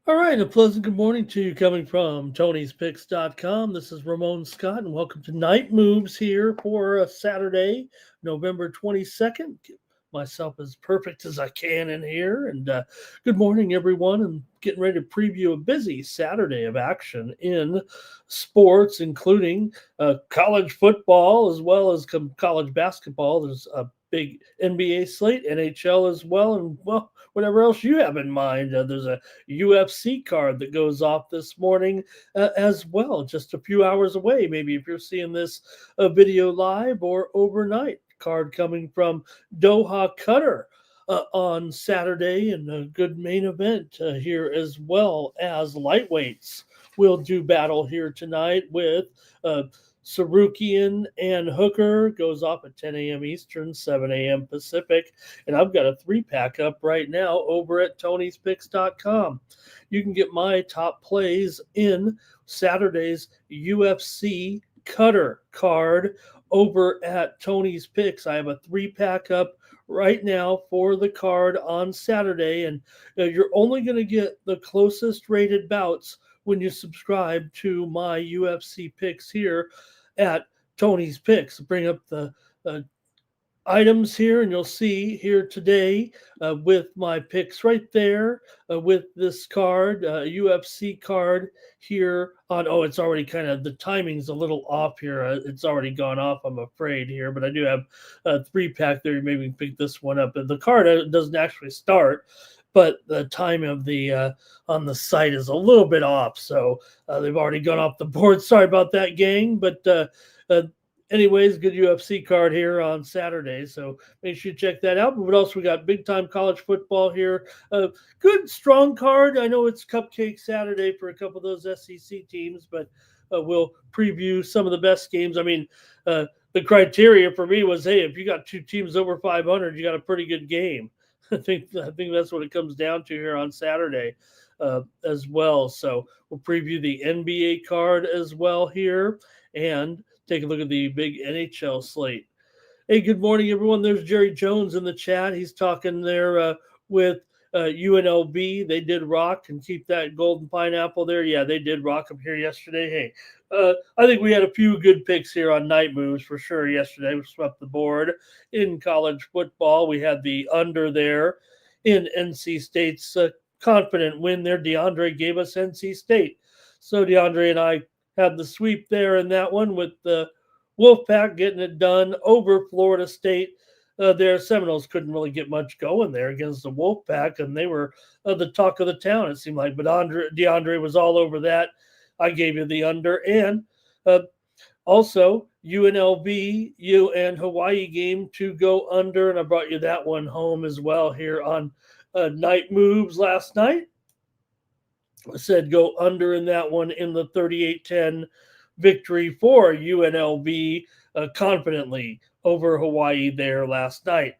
All right, a pleasant good morning to you coming from Tony'sPicks.com. This is Ramon Scott, and welcome to Night Moves here for a Saturday, November 22nd. Get myself as perfect as I can in here, and good morning, everyone. And getting ready to preview a busy Saturday of action in sports, including college football as well as college basketball. There's a big NBA slate, NHL as well, and well, whatever else you have in mind. There's a UFC card that goes off this morning as well, just a few hours away. Maybe if you're seeing this video live or overnight, card coming from Doha, Qatar. On Saturday, and a good main event here, as well as lightweights. We'll do battle here tonight with Sarukian and Hooker. Goes off at 10 a.m. Eastern, 7 a.m. Pacific. And I've got a 3-pack up right now over at Tony'sPicks.com. You can get my top plays in Saturday's UFC Cutter card over at Tony's Picks. I have a 3-pack up right now for the card on Saturday, and you're only going to get the closest rated bouts when you subscribe to my UFC picks here at Tony's Picks. Bring up the items here, and you'll see here today with my picks right there with this card, UFC card here on. Oh, it's already kind of, the timing's a little off here. It's already gone off, I'm afraid, here, but I do have a 3-pack there. Maybe pick this one up. The card doesn't actually start, but the time of the on the site is a little bit off, so they've already gone off the board. Sorry about that, gang, but anyways, good UFC card here on Saturday, so make sure you check that out. But what else we got? Big time college football here. Good strong card. I know it's Cupcake Saturday for a couple of those SEC teams, but we'll preview some of the best games. I mean, the criteria for me was, hey, if you got two teams over 500, you got a pretty good game. I think that's what it comes down to here on Saturday as well. So we'll preview the NBA card as well here and take a look at the big NHL slate. Hey, good morning, everyone. There's Jerry Jones in the chat. He's talking there with UNLV. They did rock and keep that golden pineapple there. Yeah, they did rock them here yesterday. Hey, I think we had a few good picks here on Night Moves for sure yesterday. We swept the board in college football. We had the under there in NC State's confident win there. DeAndre gave us NC State. So DeAndre and I had the sweep there in that one with the Wolfpack getting it done over Florida State. Their Seminoles couldn't really get much going there against the Wolfpack, and they were the talk of the town, it seemed like. But DeAndre was all over that. I gave you the under. And also, UNLV, and Hawaii game to go under, and I brought you that one home as well here on Night Moves last night. I said go under in that one in the 38-10 victory for UNLV confidently over Hawaii there last night.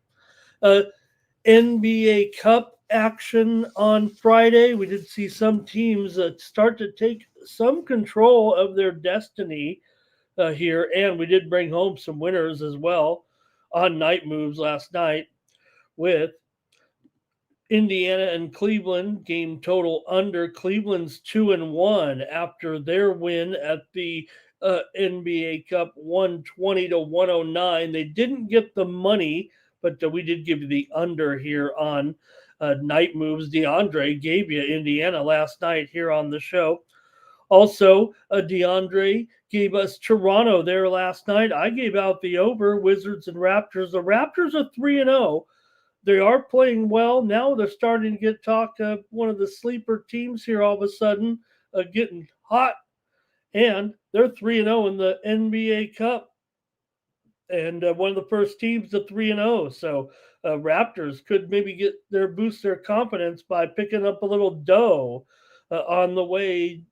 NBA Cup action on Friday. We did see some teams start to take some control of their destiny here, and we did bring home some winners as well on Night Moves last night with Indiana and Cleveland. Game total under. Cleveland's 2-1 after their win at the NBA Cup, 120-109. They didn't get the money, but we did give you the under here on Night Moves. DeAndre gave you Indiana last night here on the show. Also, DeAndre gave us Toronto there last night. I gave out the over, Wizards and Raptors. The Raptors are 3-0. They are playing well. Now they're starting to get talk of one of the sleeper teams here all of a sudden getting hot. And they're 3-0 in the NBA Cup. And one of the first teams to 3-0. So Raptors could maybe boost their confidence by picking up a little dough on the way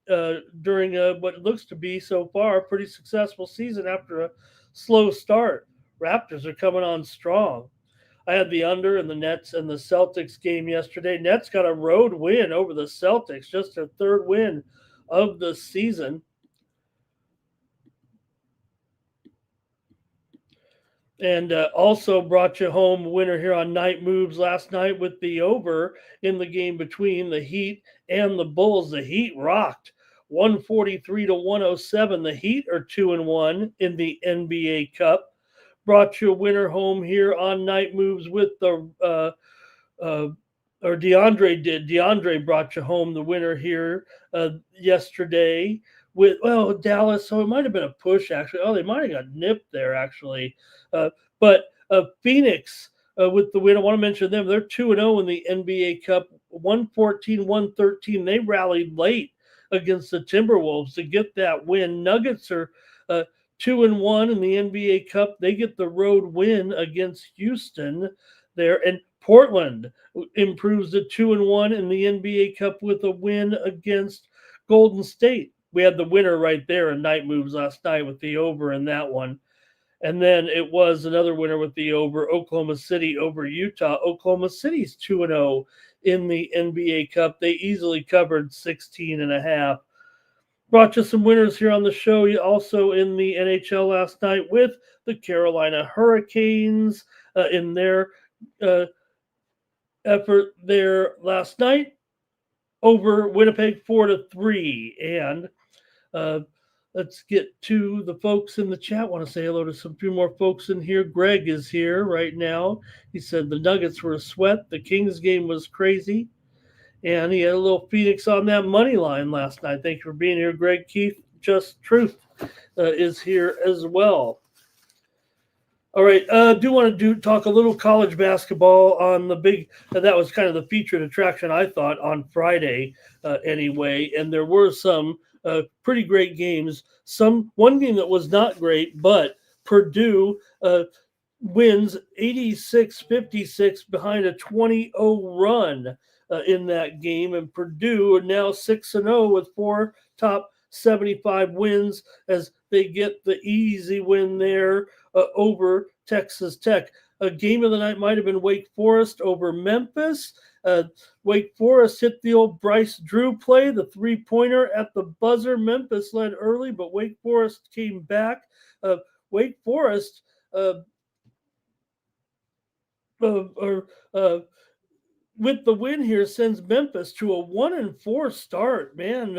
during what looks to be so far a pretty successful season after a slow start. Raptors are coming on strong. I had the under in the Nets and the Celtics game yesterday. Nets got a road win over the Celtics, just their third win of the season. And also brought you home winner here on Night Moves last night with the over in the game between the Heat and the Bulls. The Heat rocked 143 to 107. The Heat are 2-1 in the NBA Cup. Brought you a winner home here on Night Moves with the uh, or DeAndre did. DeAndre brought you home the winner here yesterday with Dallas. So it might have been a push actually. Oh, they might have got nipped there actually. But Phoenix with the win. I want to mention them. They're 2-0 in the NBA Cup. 114-113. They rallied late against the Timberwolves to get that win. Nuggets are 2-1 in the NBA Cup. They get the road win against Houston there, and Portland improves to 2-1 in the NBA Cup with a win against Golden State. We had the winner right there in Night Moves last night with the over in that one. And then it was another winner with the over, Oklahoma City over Utah. Oklahoma City's 2-0 in the NBA Cup. They easily covered 16.5. Brought you some winners here on the show. Also in the NHL last night with the Carolina Hurricanes in their effort there last night over Winnipeg 4-3. And let's get to the folks in the chat. I want to say hello to some few more folks in here. Greg is here right now. He said the Nuggets were a sweat. The Kings game was crazy. And he had a little Phoenix on that money line last night. Thank you for being here, Greg. Keith Just Truth is here as well. All right, do want to talk a little college basketball on the big. That was kind of the featured attraction, I thought, on Friday anyway. And there were some pretty great games. One game that was not great, but Purdue wins 86-56 behind a 20-0 run in that game. And Purdue are now 6-0 with 4 top 75 wins as they get the easy win there over Texas Tech. A game of the night might have been Wake Forest over Memphis. Wake Forest hit the old Bryce Drew play, the three-pointer at the buzzer. Memphis led early, but Wake Forest came back. Wake Forest with the win here sends Memphis to a 1-4 start. Man,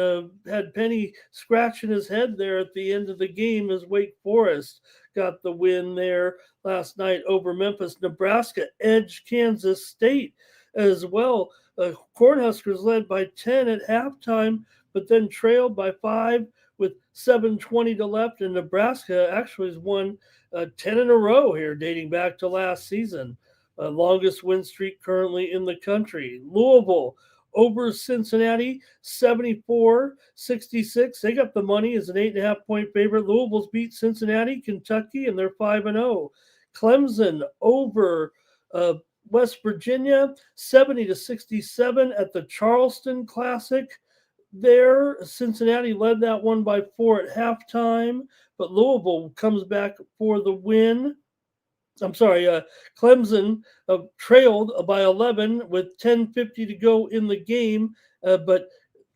had Penny scratching his head there at the end of the game as Wake Forest got the win there last night over Memphis. Nebraska edged Kansas State as well. Cornhuskers led by 10 at halftime, but then trailed by 5 with 7:20 to left. And Nebraska actually has won 10 in a row here, dating back to last season. Longest win streak currently in the country. Louisville over Cincinnati, 74-66. They got the money as an 8.5-point favorite. Louisville's beat Cincinnati, Kentucky, and they're 5-0. Clemson over West Virginia, 70-67 at the Charleston Classic. There, Cincinnati led that one by 4 at halftime, but Louisville comes back for the win. Clemson trailed by 11 with 10:50 to go in the game, but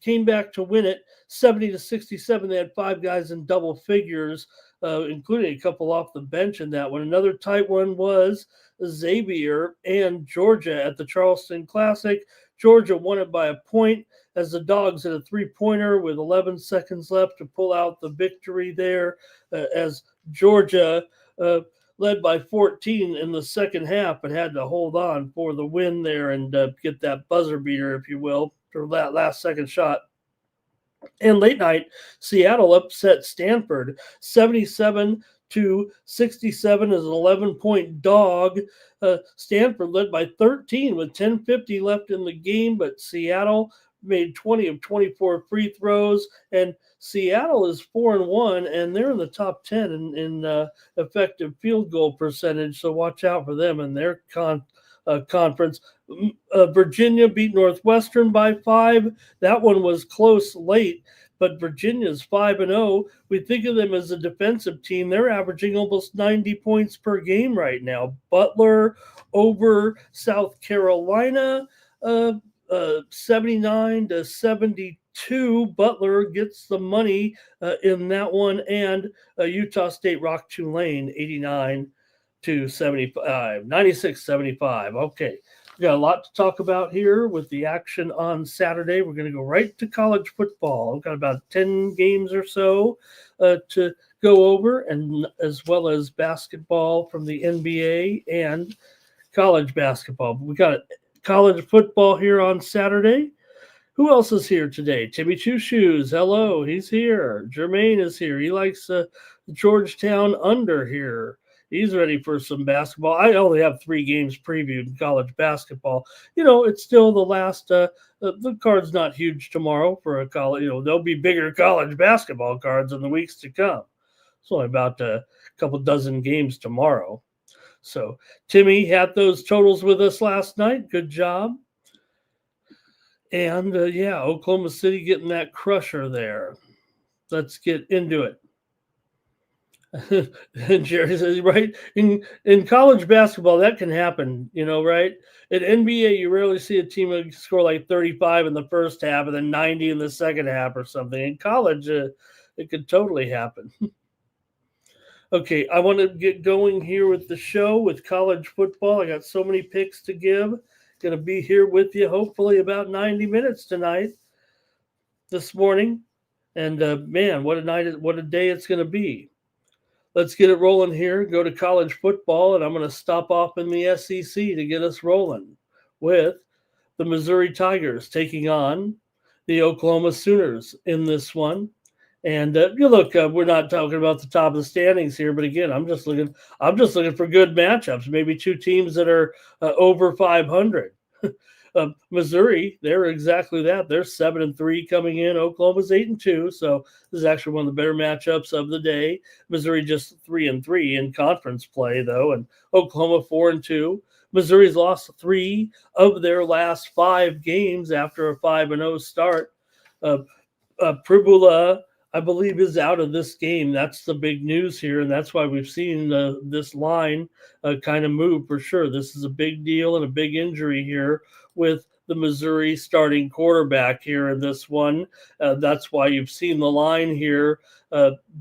came back to win it 70-67. They had 5 guys in double figures, including a couple off the bench in that one. Another tight one was Xavier and Georgia at the Charleston Classic. Georgia won it by a point as the Dogs hit a three-pointer with 11 seconds left to pull out the victory there as Georgia led by 14 in the second half, but had to hold on for the win there and get that buzzer beater, if you will, for that last second shot. And late night, Seattle upset Stanford 77-67 as an 11-point dog. Stanford led by 13 with 10:50 left in the game, but Seattle made 20 of 24 free throws, and Seattle is 4-1, and they're in the top 10 in effective field goal percentage. So watch out for them in their conference. Virginia beat Northwestern by 5. That one was close late, but Virginia's 5-0. We think of them as a defensive team. They're averaging almost 90 points per game right now. Butler over South Carolina, 79-72. Butler gets the money in that one, and Utah State rocked Tulane 89 to 75, 96-75. Okay. We got a lot to talk about here with the action on Saturday. We're going to go right to college football. We've got about 10 games or so to go over, and as well as basketball from the NBA and college basketball. We got college football here on Saturday. Who else is here today? Timmy Two Shoes. Hello, he's here. Jermaine is here. He likes Georgetown under here. He's ready for some basketball. I only have 3 games previewed in college basketball. It's still the last. The card's not huge tomorrow for a college. There'll be bigger college basketball cards in the weeks to come. It's only about a couple dozen games tomorrow. So Timmy had those totals with us last night. Good job. And Oklahoma City getting that crusher there. Let's get into it. And Jerry says, right, in college basketball, that can happen, right? In NBA, you rarely see a team score like 35 in the first half and then 90 in the second half or something. In college, it could totally happen. Okay, I want to get going here with the show with college football. I got so many picks to give. Going to be here with you hopefully about 90 minutes tonight, this morning. And man, what a night, what a day it's going to be. Let's get it rolling here. Go to college football, and I'm going to stop off in the SEC to get us rolling with the Missouri Tigers taking on the Oklahoma Sooners in this one. And we're not talking about the top of the standings here, but again, I'm just looking for good matchups. Maybe 2 teams that are over 500. Missouri, they're exactly that. They're 7-3 coming in. Oklahoma's 8-2. So this is actually one of the better matchups of the day. Missouri just 3-3 in conference play, though, and Oklahoma 4-2. Missouri's lost 3 of their last 5 games after a 5-0 start. Pribula, I believe, is out of this game. That's the big news here, and that's why we've seen this line kind of move for sure. This is a big deal and a big injury here with the Missouri starting quarterback here in this one. That's why you've seen the line here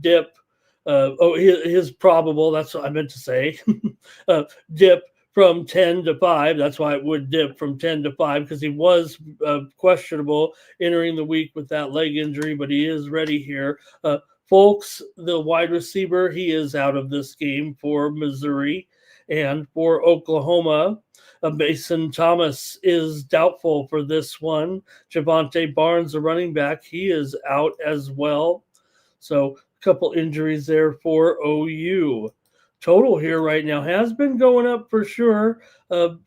dip. His probable, that's what I meant to say, dip from 10 to 5. That's why it would dip from 10 to 5, because he was questionable entering the week with that leg injury, but he is ready here. Folks, the wide receiver, he is out of this game for Missouri. And for Oklahoma, Mason Thomas is doubtful for this one. Javonte Barnes, the running back, he is out as well. So a couple injuries there for OU. Total here right now has been going up for sure,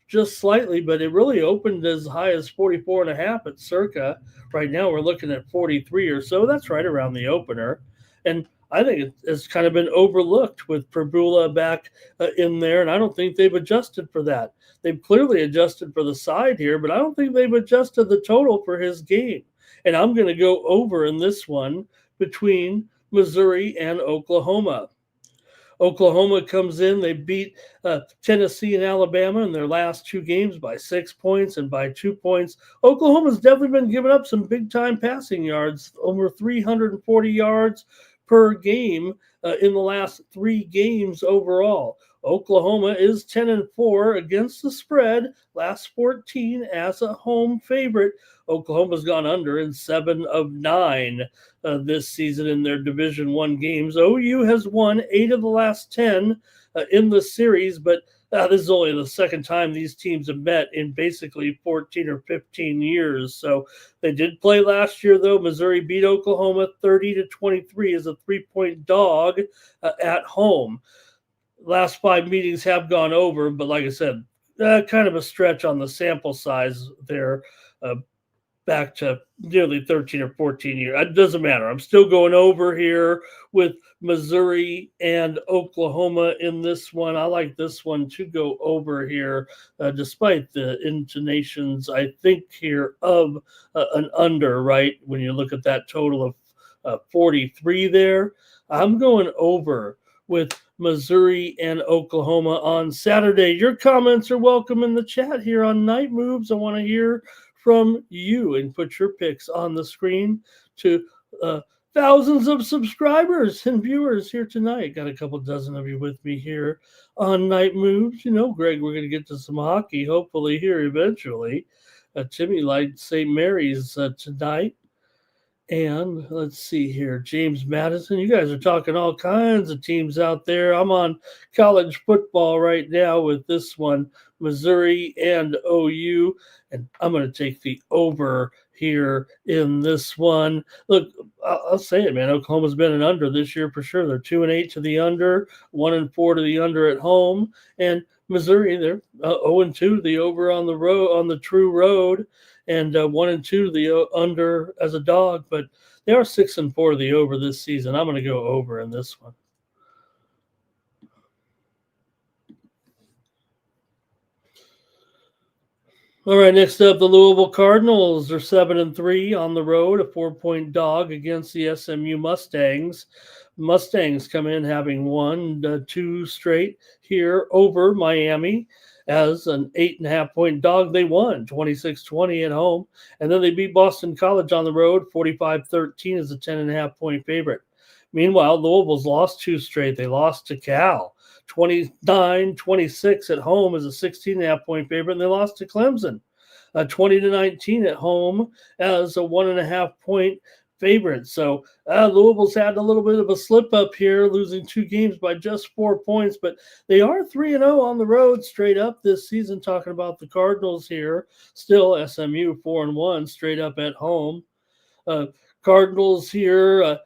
just slightly, but it really opened as high as 44.5 at circa. Right now we're looking at 43 or so. That's right around the opener. And I think it's kind of been overlooked with Pribula back in there, and I don't think they've adjusted for that. They've clearly adjusted for the side here, but I don't think they've adjusted the total for his game. And I'm going to go over in this one between Missouri and Oklahoma. Oklahoma comes in. They beat Tennessee and Alabama in their last 2 games by 6 points and by 2 points. Oklahoma's definitely been giving up some big-time passing yards, over 340 yards per game in the last 3 games overall. Oklahoma is 10-4 against the spread, last 14 as a home favorite. Oklahoma's gone under in 7 of 9 this season in their Division I games. OU has won 8 of the last 10 in the series, but this is only the second time these teams have met in basically 14 or 15 years. So they did play last year, though. Missouri beat Oklahoma 30-23 as a 3-point dog at home. Last 5 meetings have gone over, but like I said, kind of a stretch on the sample size there, back to nearly 13 or 14 years. It doesn't matter. I'm still going over here with Missouri and Oklahoma in this one. I like this one to go over here, despite the intonations, I think, here of an under, right? When you look at that total of 43 there, I'm going over with Missouri and Oklahoma on Saturday. Your comments are welcome in the chat here on Night Moves. I want to hear from you and put your picks on the screen to thousands of subscribers and viewers here tonight. Got a couple dozen of you with me here on Night Moves. You know, Greg, we're going to get to some hockey hopefully here eventually. Timmy liked St. Mary's tonight. And let's see here, James Madison. You guys are talking all kinds of teams out there. I'm on college football right now with this one, Missouri and OU. And I'm going to take the over here in this one. Look, I'll say it, man. Oklahoma's been an under this year for sure. They're 2-8 to the under, 1-4 to the under at home. And Missouri, they're 0-2 the over on the road, on the true road, and 1-2 the under as a dog. But they are 6-4 the over this season. I'm going to go over in this one. All right, next up, the Louisville Cardinals are 7-3 on the road, a 4-point dog against the SMU Mustangs. Mustangs come in having won 2 straight here over Miami as an 8.5-point dog. They won 26-20 at home, and then they beat Boston College on the road 45-13 as a 10.5-point favorite. Meanwhile, Louisville's lost 2 straight. They lost to Cal 29-26 at home as a 16.5-point favorite, and they lost to Clemson 20-19 at home as a 1.5-point favorite. So Louisville's had a little bit of a slip up here, losing 2 games by just 4 points, but they are 3-0 on the road straight up this season. Talking about the Cardinals here, still SMU 4-1 straight up at home. Cardinals here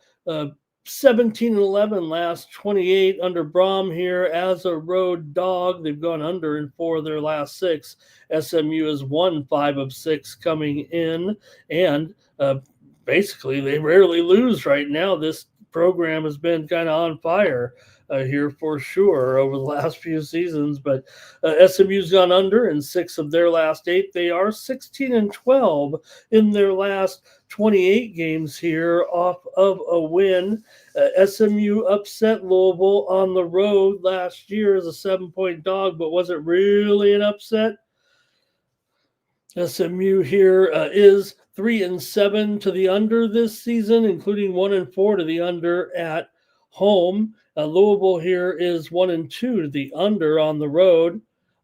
17-11 last 28 under Braum here as a road dog. They've gone under in 4 of their last 6. SMU has won 5 of 6 coming in, and basically they rarely lose right now. This program has been kind of on fire here for sure over the last few seasons, but SMU's gone under in 6 of their last 8. They are 16-12 in their last 28 games here off of a win. SMU upset Louisville on the road last year as a 7-point dog, but was it really an upset? SMU here is 3-7 to the under this season, including 1-4 to the under at home. Louisville here is 1-2 to the under on the road.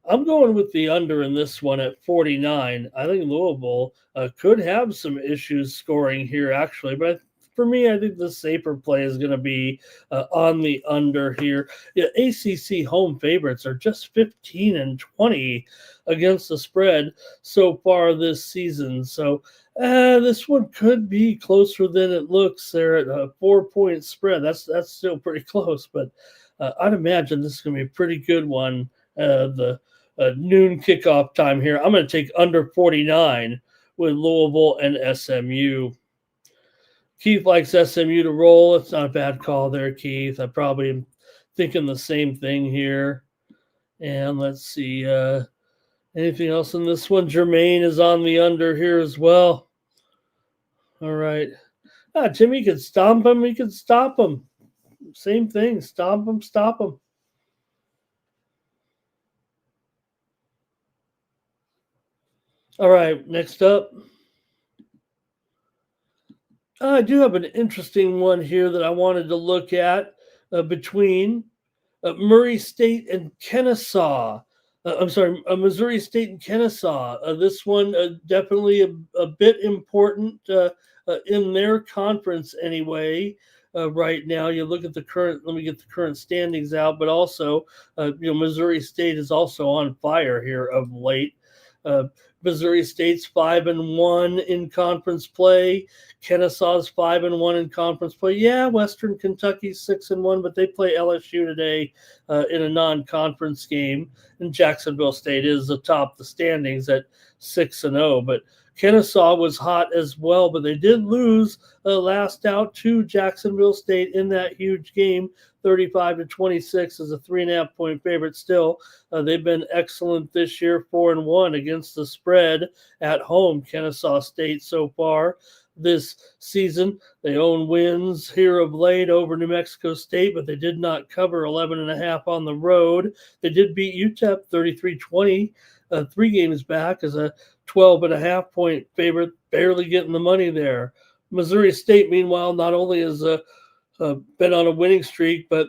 I'm going with the under in this one at 49. I think Louisville could have some issues scoring here, actually, but for me, I think the safer play is going to be on the under here. Yeah, ACC home favorites are just 15-20 against the spread so far this season. So this one could be closer than it looks. They're at a 4-point spread. That's still pretty close, but I'd imagine this is going to be a pretty good one. The noon kickoff time here. I'm going to take under 49 with Louisville and SMU. Keith likes SMU to roll. It's not a bad call there, Keith. I probably am thinking the same thing here. And let's see. Anything else in this one? Jermaine is on the under here as well. All right. Jimmy could stomp him. He could stop him. Same thing. Stomp him, stop him. All right. Next up. I do have an interesting one here that I wanted to look at between Murray State and Kennesaw. Missouri State and Kennesaw. This one definitely a bit important in their conference anyway. Right now, you look at the current. Let me get the current standings out, but also, Missouri State is also on fire here of late. Missouri State's 5-1 in conference play. Kennesaw's 5-1 in conference play. Yeah, Western Kentucky's 6-1, but they play LSU today in a non-conference game. And Jacksonville State is atop the standings at 6-0. But Kennesaw was hot as well, but they did lose last out to Jacksonville State in that huge game, 35-26 as a 3.5-point favorite. Still, they've been excellent this year, 4-1 against the spread at home. Kennesaw State so far this season. They own wins here of late over New Mexico State, but they did not cover 11.5 on the road. They did beat UTEP 33-20 3 games back as a 12.5-point favorite, barely getting the money there. Missouri State, meanwhile, not only has been on a winning streak, but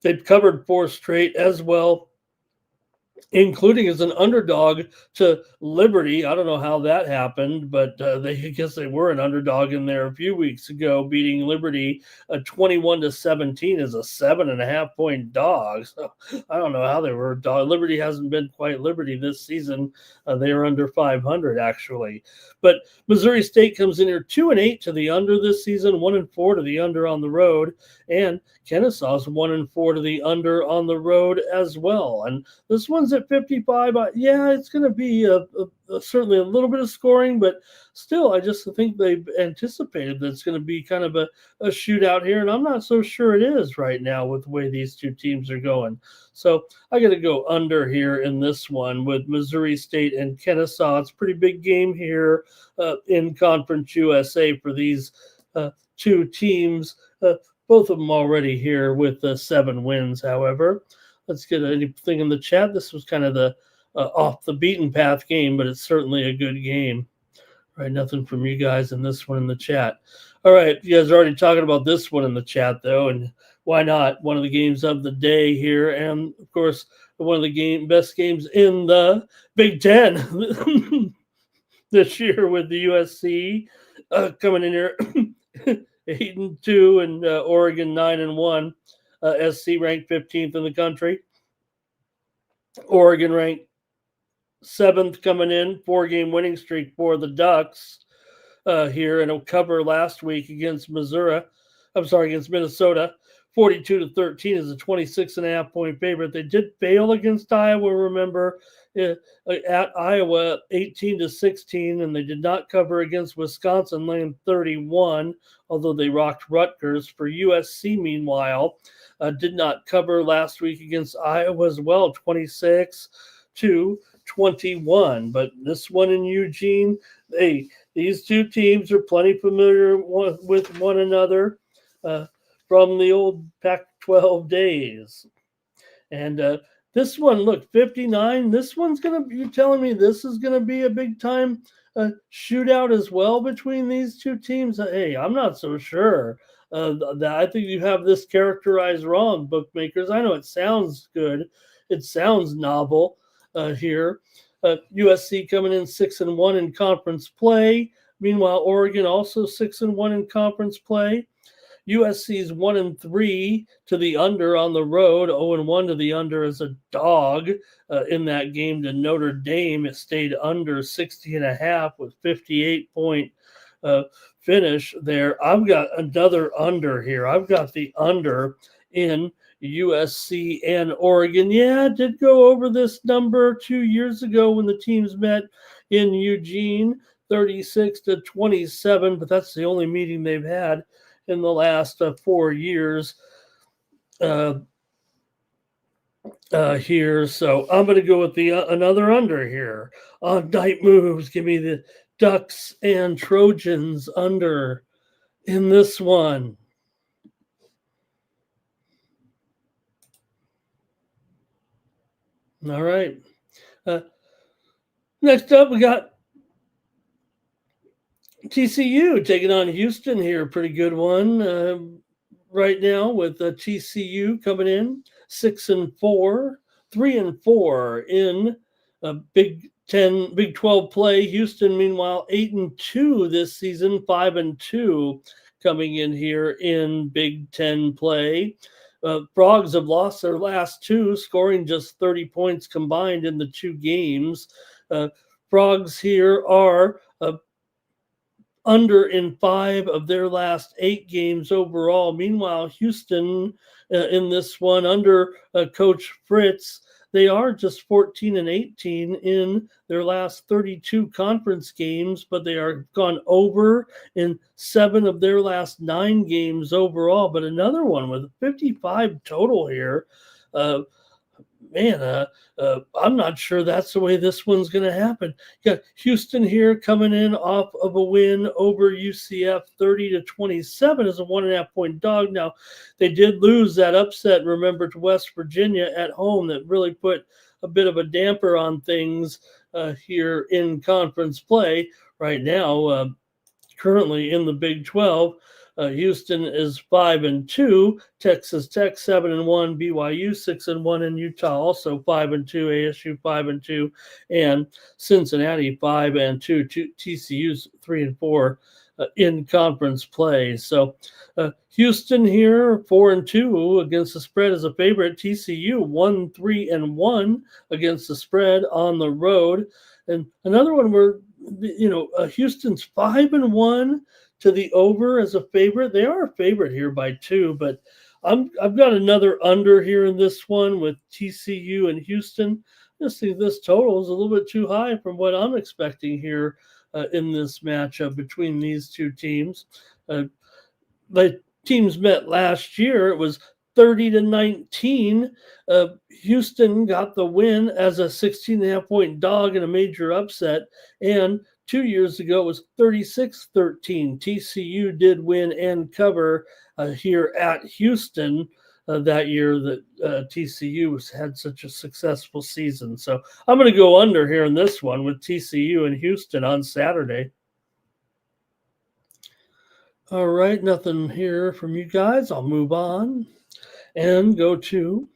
they've covered 4 straight as well, including as an underdog to Liberty. I don't know how that happened, but I guess they were an underdog in there a few weeks ago, beating Liberty 21-17 as a 7.5 point dog. So I don't know how they were a dog. Liberty hasn't been quite Liberty this season. They are under 500 actually, but Missouri State comes in here 2-8 to the under this season, 1-4 to the under on the road, and Kennesaw's 1-4 to the under on the road as well. And this one's at 55. Yeah, it's going to be certainly a little bit of scoring, but still, I just think they've anticipated that it's going to be kind of a shootout here, and I'm not so sure it is right now with the way these two teams are going. So I got to go under here in this one with Missouri State and Kennesaw. It's a pretty big game here in Conference USA for these two teams. Both of them already here with 7 wins, however. Let's get anything in the chat. This was kind of the off the beaten path game, but it's certainly a good game. All right, nothing from you guys in this one in the chat. All right, you guys are already talking about this one in the chat, though, and why not? One of the games of the day here, and, of course, one of the best games in the Big Ten this year with the USC coming in here 8-2 and Oregon 9-1. SC ranked 15th in the country. Oregon ranked 7th coming in, 4-game winning streak for the Ducks here, and a cover last week against against Minnesota. 42-13 is a 26.5 point favorite. They did fail against Iowa, remember, at Iowa 18-16, and they did not cover against Wisconsin, laying 31, although they rocked Rutgers. For USC, meanwhile, did not cover last week against Iowa as well, 26-21. But this one in Eugene, these two teams are plenty familiar with one another from the old Pac-12 days. And this one, look, 59. This one's you're telling me this is going to be a big time shootout as well between these two teams? Hey, I'm not so sure. I think you have this characterized wrong, bookmakers. I know it sounds good. It sounds novel here. USC coming in 6-1 in conference play. Meanwhile, Oregon also 6-1 in conference play. USC's 1-3 to the under on the road, 0-1 to the under as a dog in that game to Notre Dame. It stayed under 60.5 with 58-point finish there. I've got another under here. I've got the under in USC and Oregon. Yeah, I did go over this number 2 years ago when the teams met in Eugene, 36-27, but that's the only meeting they've had in the last 4 years here. So I'm going to go with the another under here on Night Moves. Give me the Ducks and Trojans under in this one. All right. Next up, we got TCU taking on Houston here. Pretty good one right now with TCU coming in 6-4, 3-4 in Big 12 play. Houston, meanwhile, 8-2 this season, 5-2 coming in here in Big 10 play. Frogs have lost their last 2, scoring just 30 points combined in the 2 games. Frogs here are under in 5 of their last 8 games overall. Meanwhile, Houston in this one under Coach Fritz, they are just 14-18 in their last 32 conference games, but they are gone over in 7 of their last 9 games overall. But another one with 55 total here. I'm not sure that's the way this one's going to happen. You got Houston here coming in off of a win over UCF 30-27 as a 1.5 point dog. Now, they did lose that upset, remember, to West Virginia at home that really put a bit of a damper on things here in conference play. Right now, currently in the Big 12. Houston is 5-2. Texas Tech 7-1. BYU 6-1. And Utah also 5-2. ASU 5-2. And Cincinnati 5-2. TCU's 3-4 in conference play. So Houston here 4-2 against the spread as a favorite. TCU 1-3-1 against the spread on the road. And another one where Houston's 5-1 to the over as a favorite. They are a favorite here by 2, but I've got another under here in this one with TCU and Houston. I just think this total is a little bit too high from what I'm expecting here in this matchup between these two teams. The teams met last year. It was 30-19. Houston got the win as a 16.5-point dog in a major upset. And 2 years ago, it was 36-13. TCU did win and cover here at Houston that year that TCU had such a successful season. So I'm going to go under here in this one with TCU and Houston on Saturday. All right, nothing here from you guys. I'll move on and go to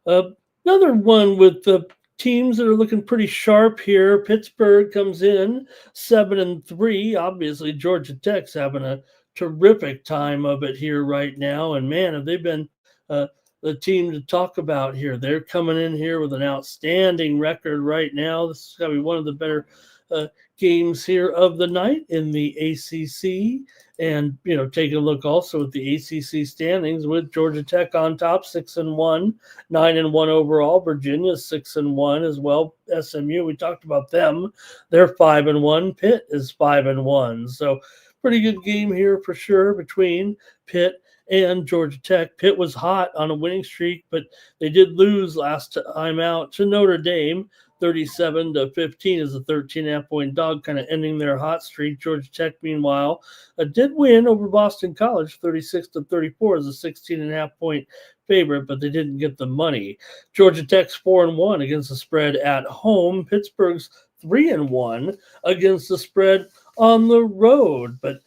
another one with the teams that are looking pretty sharp here. Pittsburgh comes in 7-3. Obviously, Georgia Tech's having a terrific time of it here right now. And man, have they been the team to talk about here. They're coming in here with an outstanding record right now. This is going to be one of the better games here of the night in the ACC. And, taking a look also at the ACC standings with Georgia Tech on top, 6-1, 9-1 overall. Virginia 6-1 as well. SMU, we talked about them. They're 5-1. Pitt is 5-1. So pretty good game here for sure between Pitt and Georgia Tech. Pitt was hot on a winning streak, but they did lose last time out to Notre Dame. 37-15 is a 13.5-point dog, kind of ending their hot streak. Georgia Tech, meanwhile, did win over Boston College, 36-34 as a 16.5-point favorite, but they didn't get the money. Georgia Tech's 4-1 against the spread at home. Pittsburgh's 3-1 against the spread on the road, but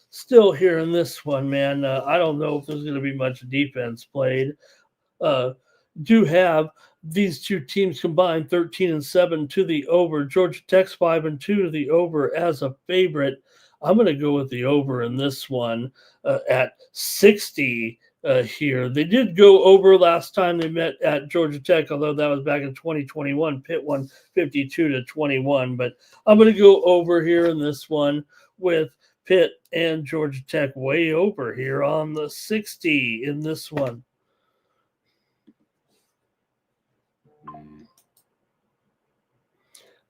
still here in this one, man, I don't know if there's going to be much defense played. Do have these two teams combined 13-7 to the over. Georgia Tech's 5-2 to the over as a favorite. I'm going to go with the over in this one at 60 here. They did go over last time they met at Georgia Tech, although that was back in 2021. Pitt won 52-21, but I'm going to go over here in this one with Pitt and Georgia Tech way over here on the 60 in this one.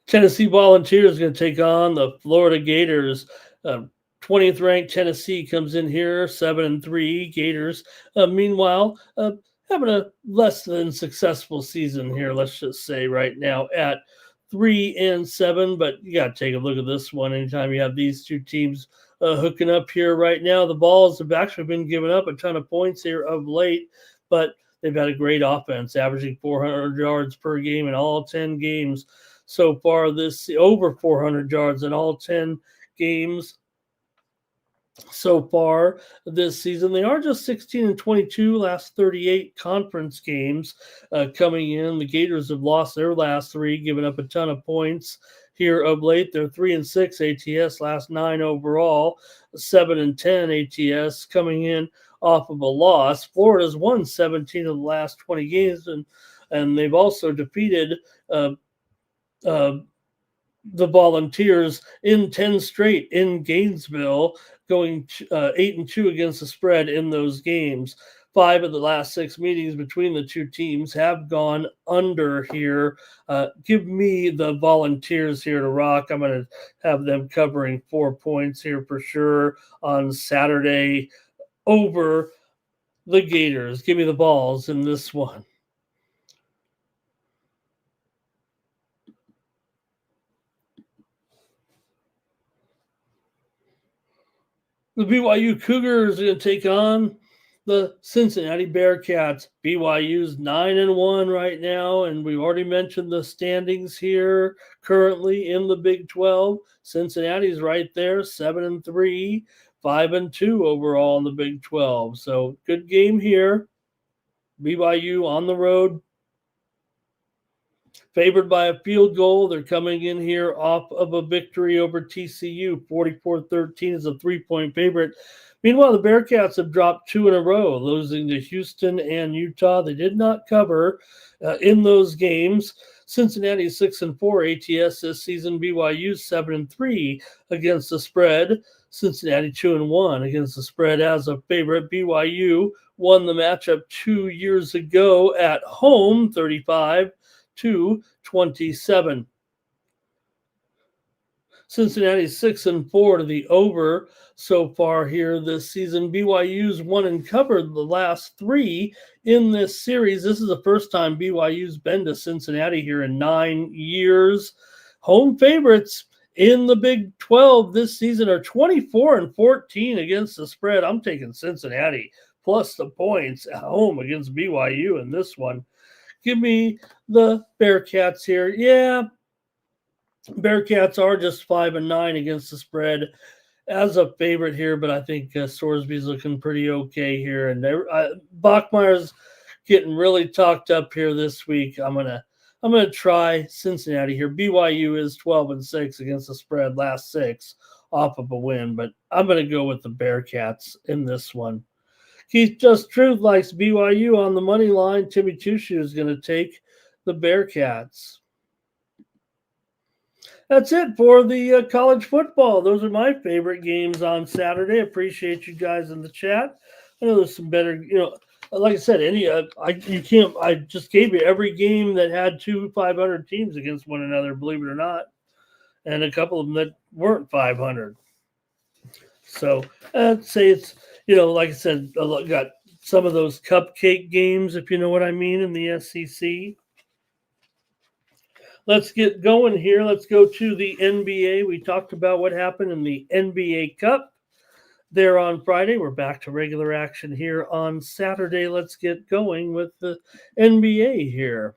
Tennessee Volunteers is going to take on the Florida Gators. 20th ranked Tennessee comes in here 7-3. Gators, meanwhile, having a less than successful season here, let's just say right now at 3-7. But you got to take a look at this one. Anytime you have these two teams hooking up here right now, the Vols have actually been giving up a ton of points here of late, but they've had a great offense, averaging 400 yards per game in all 10 games. So far this over 400 yards in all 10 games so far this season. They are just 16-22 last 38 conference games coming in. The Gators have lost their last 3, giving up a ton of points here of late. They're 3-6 ATS, last 9 overall, 7-10 ATS coming in off of a loss. Florida's won 17 of the last 20 games, and they've also defeated the Volunteers in 10 straight in Gainesville, going 8-2 against the spread in those games. 5 of the last 6 meetings between the two teams have gone under here. Give me the Volunteers here to rock. I'm going to have them covering 4 points here for sure on Saturday over the Gators. Give me the Vols in this one. The BYU Cougars are going to take on The Cincinnati Bearcats. BYU's 9-1 right now, and we've already mentioned the standings here currently in the Big 12. Cincinnati's right there, 7-3, 5-2 overall in the Big 12. So good game here. BYU on the road, favored by a field goal. They're coming in here off of a victory over TCU. 44-13 is a 3-point favorite. Meanwhile, the Bearcats have dropped 2 in a row, losing to Houston and Utah. They did not cover in those games. Cincinnati 6-4 ATS this season. BYU 7-3 against the spread. Cincinnati 2-1 against the spread as a favorite. BYU won the matchup 2 years ago at home, 35-27. Cincinnati 6-4 to the over so far here this season. BYU's won and covered the last 3 in this series. This is the first time BYU's been to Cincinnati here in 9 years. Home favorites in the Big 12 this season are 24-14 against the spread. I'm taking Cincinnati plus the points at home against BYU in this one. Give me the Bearcats here. Yeah, Bearcats are just 5-9 against the spread as a favorite here, but I think Sorsby's looking pretty okay here, and Bachmeier's getting really talked up here this week. I'm gonna try Cincinnati here. BYU is 12-6 against the spread, last 6 off of a win, but I'm gonna go with the Bearcats in this one. Keith Just Truth likes BYU on the money line. Timmy Tushu is going to take the Bearcats. That's it for the college football. Those are my favorite games on Saturday. Appreciate you guys in the chat. I know there's some better, like I said, I just gave you every game that had 2 500 teams against one another, believe it or not, and a couple of them that weren't 500. So I'd say it's, like I said, I got some of those cupcake games, if you know what I mean, in the SEC. Let's get going here. Let's go to the NBA. We talked about what happened in the NBA Cup there on Friday. We're back to regular action here on Saturday. Let's get going with the NBA here.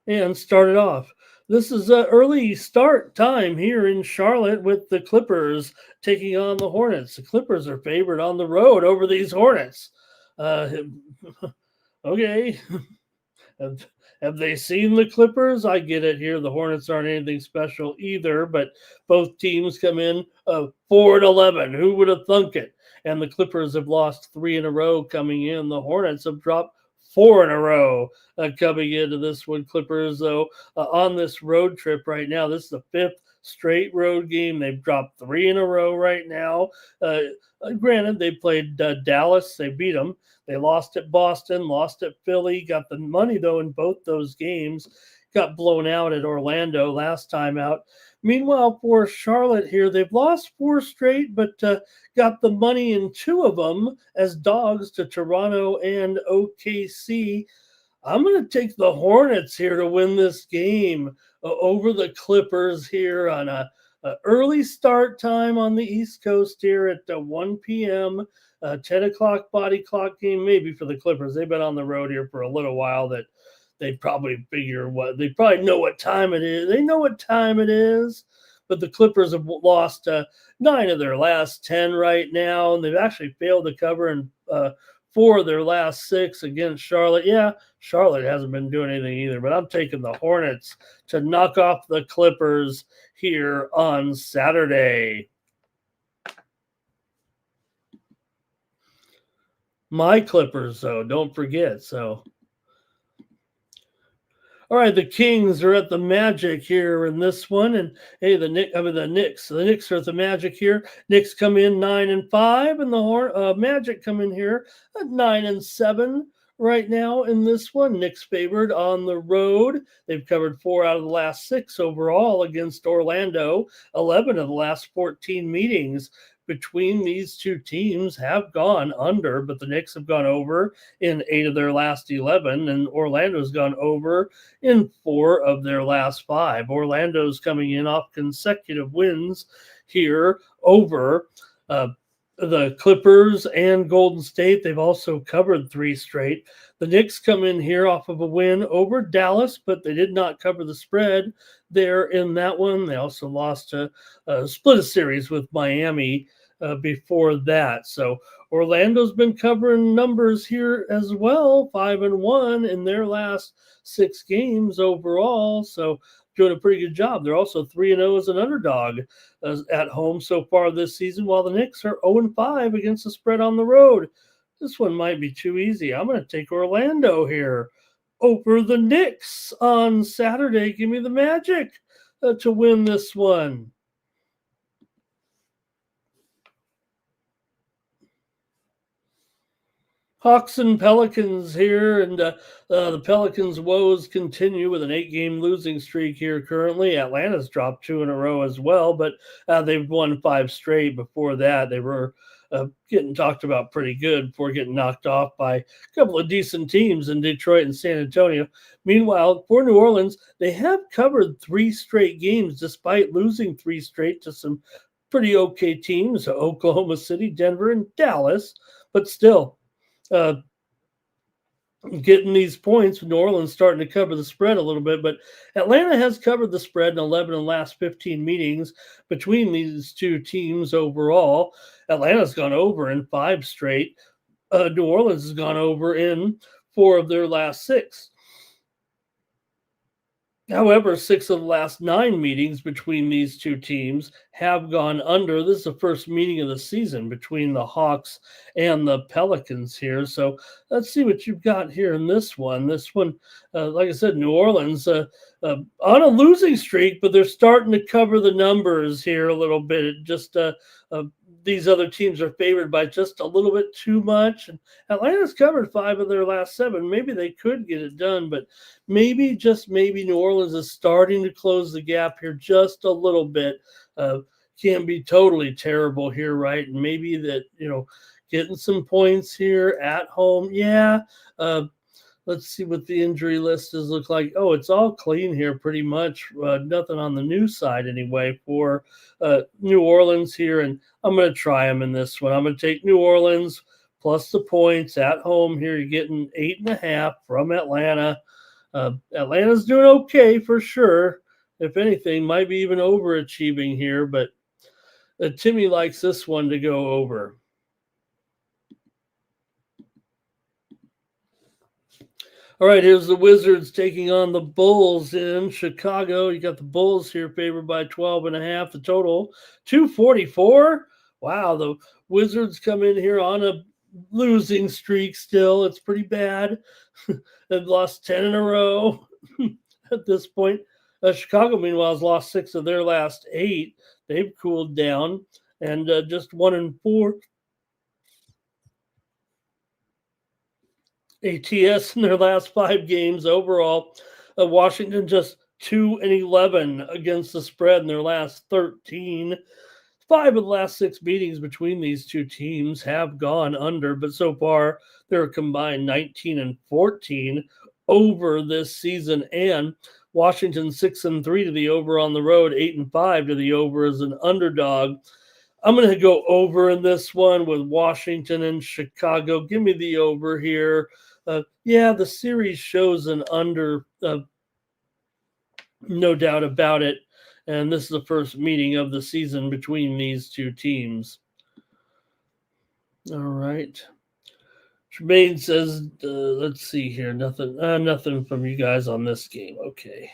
And start it off. This is an early start time here in Charlotte with the Clippers taking on the Hornets. The Clippers are favored on the road over these Hornets. Okay. Have they seen the Clippers? I get it here. The Hornets aren't anything special either, but both teams come in 4-11. Who would have thunk it? And the Clippers have lost 3 in a row coming in. The Hornets have dropped 4 in a row coming into this one. Clippers, though, on this road trip right now. This is the 5th straight road game. They've dropped 3 in a row right now. Granted, they played Dallas. They beat them. They lost at Boston, lost at Philly, got the money, though, in both those games. Got blown out at Orlando last time out. Meanwhile, for Charlotte here, they've lost 4 straight, but got the money in 2 of them as dogs to Toronto and OKC. I'm going to take the Hornets here to win this game over the Clippers here on a early start time on the East Coast here at 1 p.m., 10 o'clock body clock game, maybe for the Clippers. They've been on the road here for a little while that they probably they probably know what time it is. They know what time it is, but the Clippers have lost 9 of their last 10 right now, and they've actually failed to cover in 4 of their last 6 against Charlotte. Yeah, Charlotte hasn't been doing anything either, but I'm taking the Hornets to knock off the Clippers here on Saturday. My Clippers, though, don't forget. So, all right, the Kings are at the Magic here in this one, and hey, the Knicks. The Knicks are at the Magic here. Knicks come in 9-5, and the Magic come in here at 9-7 right now in this one. Knicks favored on the road. They've covered 4 out of the last 6 overall against Orlando. 11 of the last 14 meetings between these two teams have gone under, but the Knicks have gone over in 8 of their last 11, and Orlando's gone over in 4 of their last 5. Orlando's coming in off consecutive wins here over The Clippers and Golden State, they've also covered 3 straight. The Knicks come in here off of a win over Dallas, but they did not cover the spread there in that one. They also lost to split a series with Miami before that. So Orlando's been covering numbers here as well, 5-1 in their last 6 games overall. So doing a pretty good job. They're also 3-0 as an underdog at home so far this season, while the Knicks are 0-5 against the spread on the road. This one might be too easy. I'm going to take Orlando here over the Knicks on Saturday. Give me the Magic to win this one. Hawks and Pelicans here, and the Pelicans' woes continue with an 8-game losing streak here currently. Atlanta's dropped 2 in a row as well, but they've won 5 straight. Before that, they were getting talked about pretty good before getting knocked off by a couple of decent teams in Detroit and San Antonio. Meanwhile, for New Orleans, they have covered 3 straight games despite losing 3 straight to some pretty okay teams, Oklahoma City, Denver, and Dallas, but still uh, getting these points. New Orleans starting to cover the spread a little bit, but Atlanta has covered the spread in 11 of the last 15 meetings between these two teams overall. Atlanta's gone over in 5 straight. New Orleans has gone over in 4 of their last 6. However, 6 of the last 9 meetings between these two teams have gone under. This is the first meeting of the season between the Hawks and the Pelicans here. So let's see what you've got here in this one. This one, like I said, New Orleans on a losing streak, but they're starting to cover the numbers here a little bit. It just these other teams are favored by just a little bit too much. And Atlanta's covered 5 of their last 7. Maybe they could get it done, but maybe, just maybe, New Orleans is starting to close the gap here just a little bit. Can't be totally terrible here, right? And maybe that, getting some points here at home. Yeah. Let's see what the injury list does look like. Oh, it's all clean here pretty much. Nothing on the new side anyway for New Orleans here. And I'm going to try them in this one. I'm going to take New Orleans plus the points at home here. You're getting 8.5 from Atlanta. Atlanta's doing okay for sure. If anything, might be even overachieving here. But Timmy likes this one to go over. All right, here's the Wizards taking on the Bulls in Chicago. You got the Bulls here favored by 12.5. The total 244. Wow, the Wizards come in here on a losing streak still. It's pretty bad. They've lost 10 in a row at this point. Chicago, meanwhile, has lost 6 of their last 8. They've cooled down and just 1-4 ATS in their last 5 games overall. Washington just 2-11 against the spread in their last 13. 5 of the last 6 meetings between these two teams have gone under, but so far they're combined 19-14 over this season. And Washington 6-3 to the over on the road, 8-5 to the over as an underdog. I'm going to go over in this one with Washington and Chicago. Give me the over here. Yeah, the series shows an under, no doubt about it. And this is the first meeting of the season between these two teams. All right. Tremaine says, let's see here. Nothing from you guys on this game. Okay.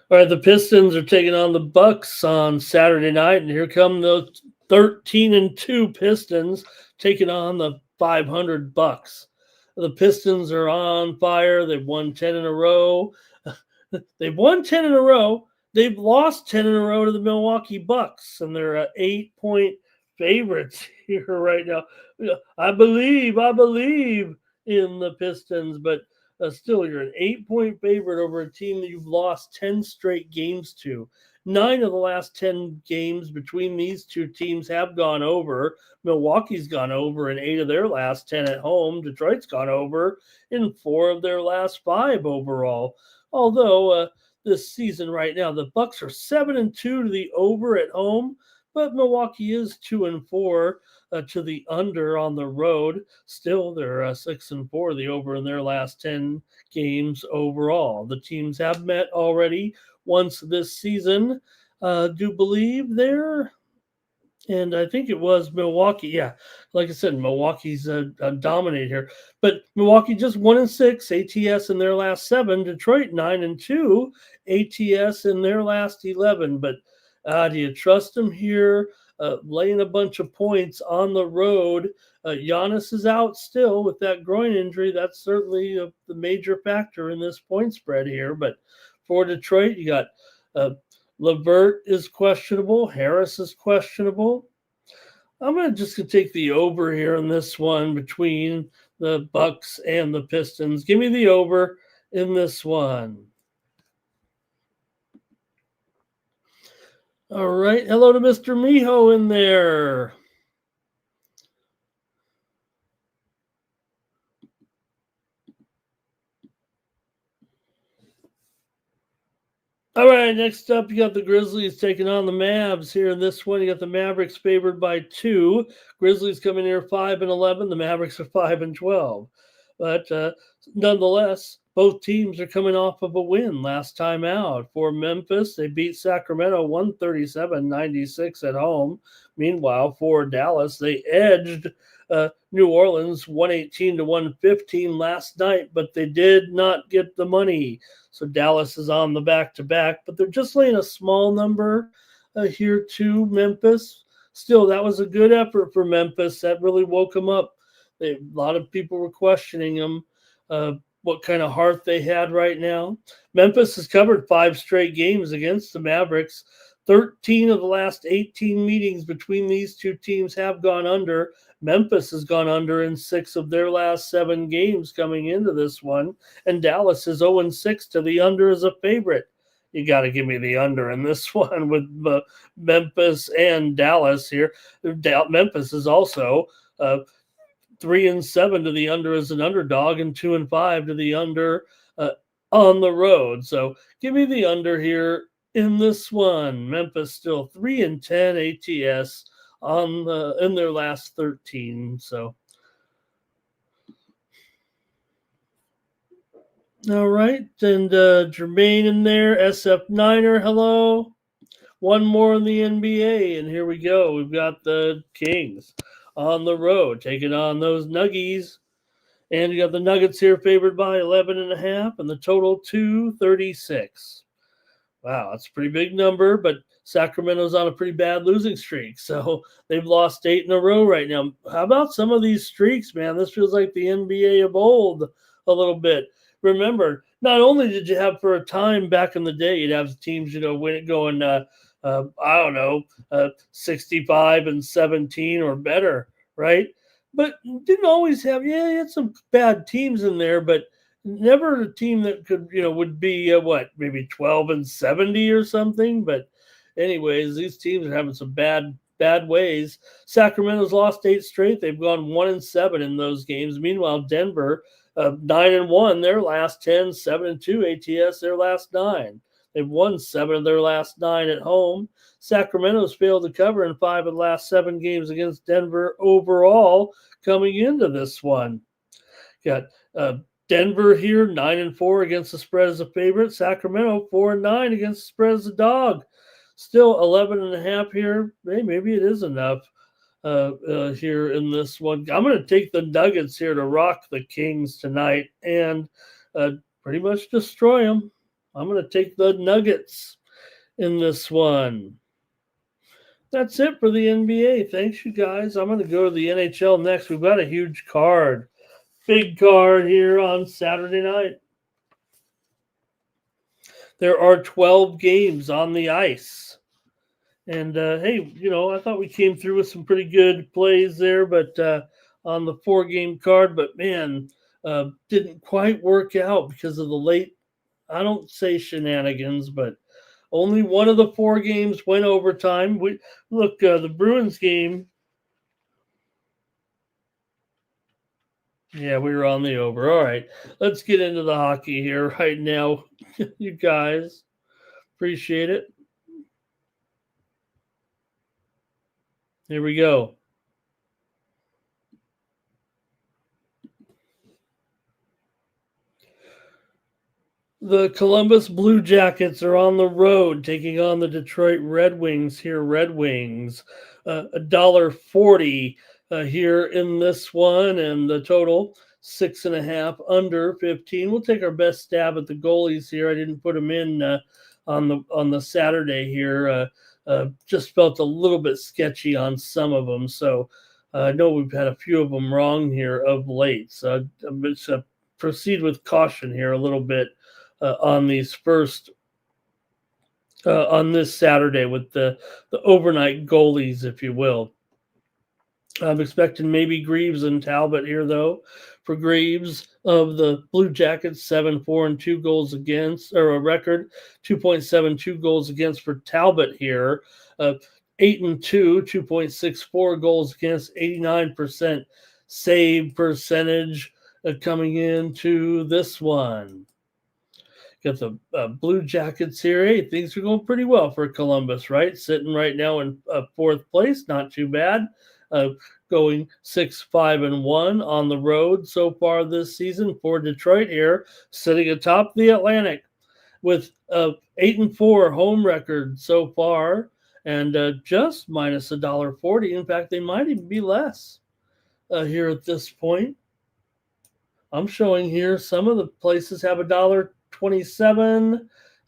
All right, the Pistons are taking on the Bucks on Saturday night, and here come the 13-2 Pistons taking on the 500 Bucks. The Pistons are on fire. They've won 10 in a row. They've won 10 in a row. They've lost 10 in a row to the Milwaukee Bucks, and they're 8-point favorites here right now. I believe in the Pistons, but still, you're an 8-point favorite over a team that you've lost 10 straight games to. 9 of the last 10 games between these two teams have gone over. Milwaukee's gone over in 8 of their last 10 at home. Detroit's gone over in 4 of their last 5 overall. Although this season right now, the Bucks are 7-2 to the over at home. but Milwaukee is 2-4 to the under on the road. Still, they're 6-4, the over in their last 10 games overall. The teams have met already once this season. Do believe they're and I think it was Milwaukee. Yeah, like I said, Milwaukee's dominate here, but Milwaukee just 1-6 ATS in their last 7. Detroit 9-2 ATS in their last 11. But do you trust them here? Laying a bunch of points on the road. Giannis is out still with that groin injury. That's certainly the major factor in this point spread here. But for Detroit, you got uh, Levert is questionable. Harris is questionable. I'm gonna just gonna take the over here in this one between the Bucks and the Pistons. Give me the over in this one. All right. Hello to Mr. Miho in there. All right, next up, you got the Grizzlies taking on the Mavs here in this one. You got the Mavericks favored by 2. Grizzlies coming here 5-11. The Mavericks are 5-12. But nonetheless, both teams are coming off of a win last time out. For Memphis, they beat Sacramento 137-96 at home. Meanwhile, for Dallas, they edged New Orleans 118-115 last night, but they did not get the money. So Dallas is on the back-to-back, but they're just laying a small number here to Memphis. Still, that was a good effort for Memphis. That really woke them up. A lot of people were questioning them, what kind of heart they had right now. Memphis has covered 5 straight games against the Mavericks. 13 of the last 18 meetings between these two teams have gone under. Memphis has gone under in 6 of their last 7 games coming into this one. And Dallas is 0-6 to the under as a favorite. You got to give me the under in this one with Memphis and Dallas here. Memphis is also 3-7 to the under as an underdog and 2-5 to the under on the road. So give me the under here in this one. Memphis still 3-10 ATS on in their last 13. So all right, and Jermaine in there, SF Niner, hello. One more in the NBA, and here we go. We've got the Kings on the road taking on those Nuggies. And you got the Nuggets here favored by 11.5, and the total 236. Wow, that's a pretty big number, but Sacramento's on a pretty bad losing streak. So they've lost 8 in a row right now. How about some of these streaks, man? This feels like the NBA of old a little bit. Remember, not only did you have for a time back in the day, you'd have teams, win it going, 65-17 or better, right? But didn't always have, you had some bad teams in there, but never a team that could, would be maybe 12-70 or something. But anyways, these teams are having some bad ways. Sacramento's lost 8 straight. They've gone 1-7 in those games. Meanwhile, Denver 9-1 their last 10, 7-2 ATS their last 9. They've won 7 of their last 9 at home. Sacramento's failed to cover in 5 of the last 7 games against Denver overall coming into this one. Got Denver here 9-4 against the spread as a favorite. Sacramento 4-9 against the spread as a dog. Still 11.5 here. Maybe it is enough here in this one. I'm going to take the Nuggets here to rock the Kings tonight and pretty much destroy them. I'm going to take the Nuggets in this one. That's it for the NBA. Thanks, you guys. I'm going to go to the NHL next. We've got a huge card. Big card here on Saturday night. There are 12 games on the ice. And, hey, I thought we came through with some pretty good plays there, but on the 4-game card. But, man, didn't quite work out because of the late, I don't say shenanigans, but only one of the 4 games went overtime. The Bruins game. Yeah, we were on the over. All right, let's get into the hockey here right now, you guys. Appreciate it. Here we go. The Columbus Blue Jackets are on the road taking on the Detroit Red Wings here. Red Wings, $1.40 here in this one, and the total 6.5 under 15. We'll take our best stab at the goalies here. I didn't put them in on the Saturday here. Just felt a little bit sketchy on some of them, so I know we've had a few of them wrong here of late. So I'm just proceed with caution here a little bit on these first on this Saturday with the overnight goalies, if you will. I'm expecting maybe Greaves and Talbot here, though. For Greaves of the Blue Jackets, 7-4-2 goals against, or a record 2.72 goals against. For Talbot here, 8-2, 2.64 goals against, 89% save percentage coming into this one. Got the Blue Jackets here. Hey, things are going pretty well for Columbus, right? Sitting right now in fourth place, not too bad. Going 6-5-1 on the road so far this season for Detroit here, sitting atop the Atlantic with 8-4 home record so far, and just minus $1.40. In fact, they might even be less here at this point. I'm showing here some of the places have $1.27,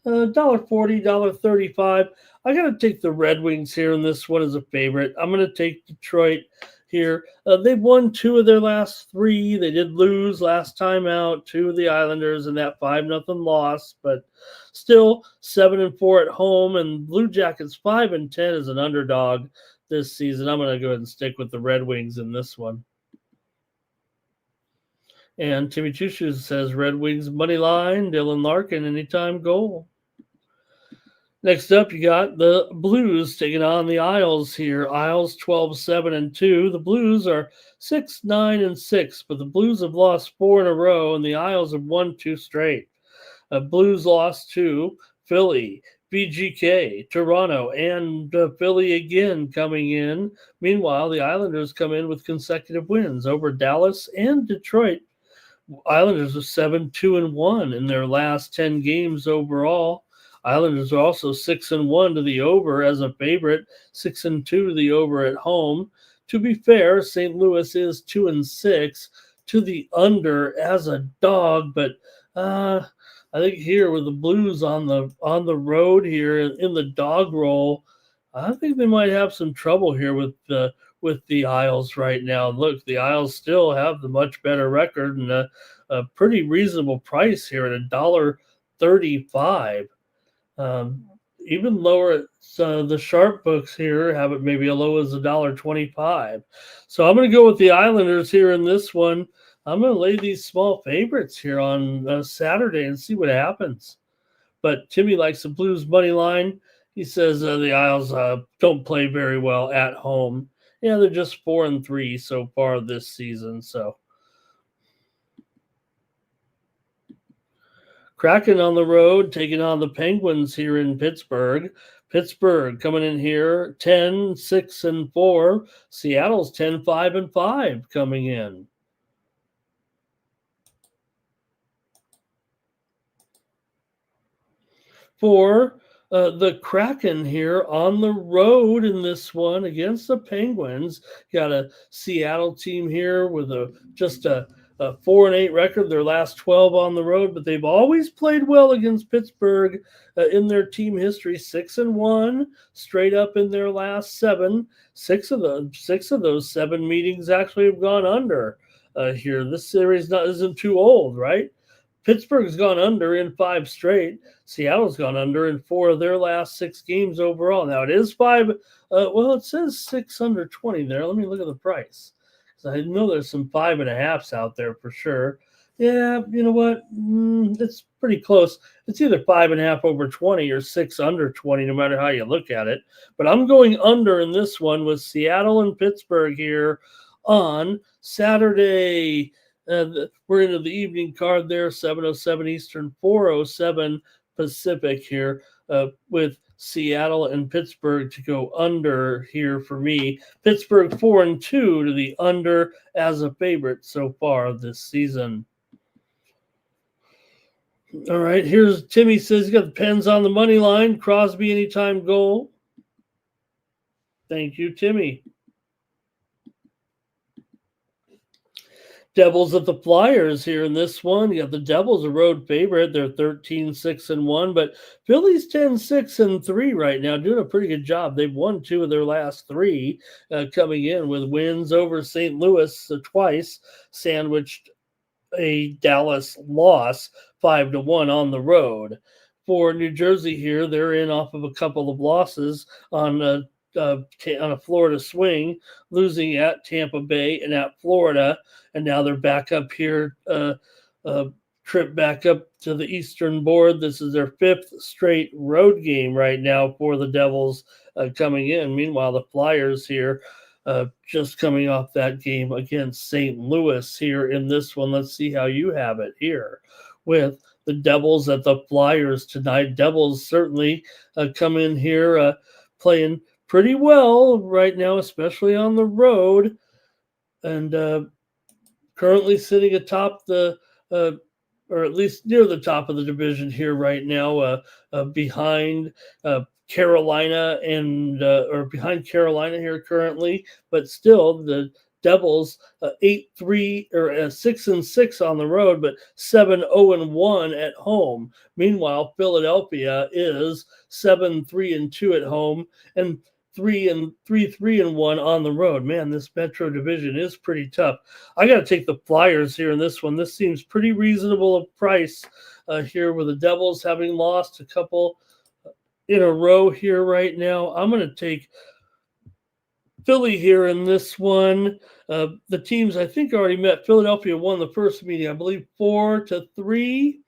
$1.40, $1.35. I got to take the Red Wings here in this one as a favorite. I'm going to take Detroit here. They've won 2 of their last 3. They did lose last time out to the Islanders in that 5-0 loss, but still 7-4 at home. And Blue Jackets 5-10 as an underdog this season. I'm going to go ahead and stick with the Red Wings in this one. And Timmy Chushu says Red Wings money line, Dylan Larkin anytime goal. Next up, you got the Blues taking on the Isles here. Isles 12-7-2. The Blues are 6-9-6, but the Blues have lost 4 in a row, and the Isles have won 2 straight. Blues lost to Philly, VGK, Toronto, and Philly again coming in. Meanwhile, the Islanders come in with consecutive wins over Dallas and Detroit. Islanders are 7-2-1 in their last 10 games overall. Islanders are also 6-1 to the over as a favorite, 6-2 to the over at home. To be fair, St. Louis is 2-6 to the under as a dog, but I think here with the Blues on the road here in the dog roll, I think they might have some trouble here with the Isles right now. Look, the Isles still have the much better record and a pretty reasonable price here at $1.35. Even lower at the sharp books here have it maybe as low as $1.25. So I'm going to go with the Islanders here in this one. I'm going to lay these small favorites here on Saturday and see what happens. But Timmy likes the Blues money line. He says the Isles don't play very well at home. Yeah, they're just 4-3 so far this season. So Kraken on the road, taking on the Penguins here in Pittsburgh. Pittsburgh coming in here 10-6-4. Seattle's 10-5-5 coming in. For the Kraken here on the road in this one against the Penguins. Got a Seattle team here with just a 4-8 record, their last 12 on the road, but they've always played well against Pittsburgh in their team history. 6-1 straight up in their last 7. 6 of those 7 meetings actually have gone under here. This series isn't too old, right? Pittsburgh's gone under in 5 straight. Seattle's gone under in 4 of their last 6 games overall. Now it is 5. It says 6 under 20 there. Let me look at the price. I know there's some 5.5s out there for sure. Yeah, you know what? It's pretty close. It's either 5.5 over 20 or 6 under 20, no matter how you look at it. But I'm going under in this one with Seattle and Pittsburgh here on Saturday. We're into the evening card there, 7:07 Eastern, 4:07 Pacific here with Seattle and Pittsburgh to go under here for me. Pittsburgh 4-2 to the under as a favorite so far this season. All right, here's Timmy says he got the Pens on the money line. Crosby anytime goal. Thank you, Timmy. Devils at the Flyers here in this one. You got the Devils a road favorite. They're 13-6-1, but Philly's 10-6-3 right now, doing a pretty good job. They've won 2 of their last 3, coming in with wins over St. Louis twice, sandwiched a Dallas loss 5-1 on the road. For New Jersey here, they're in off of a couple of losses on a Florida swing, losing at Tampa Bay and at Florida, and now they're back up here, trip back up to the Eastern board. This is their 5th straight road game right now for the Devils coming in. Meanwhile, the Flyers here just coming off that game against St. Louis here in this one. Let's see how you have it here with the Devils at the Flyers tonight. Devils certainly come in here playing pretty well right now, especially on the road, and currently sitting atop the, or at least near the top of the division here right now, behind Carolina and or behind Carolina here currently, but still the Devils 8-3 or 6-6 on the road, but 7-0-1 at home. Meanwhile, Philadelphia is 7-3-2 at home and 3-3-1 on the road. Man, this Metro division is pretty tough. I got to take the Flyers here in this one. This seems pretty reasonable of price here with the Devils having lost a couple in a row here right now. I'm going to take Philly here in this one. The teams I think already met. Philadelphia won the first meeting, I believe 4-3.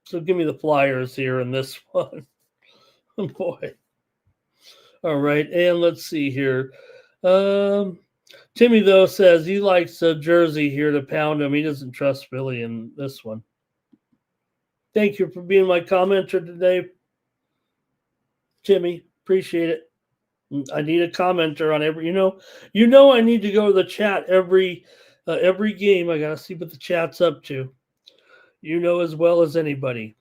So give me the Flyers here in this one. Oh boy. All right, and let's see here. Timmy, though, says he likes Jersey here to pound him. He doesn't trust Philly in this one. Thank you for being my commenter today, Timmy. Appreciate it. I need a commenter on every. You know, I need to go to the chat every game. I gotta see what the chat's up to. You know as well as anybody.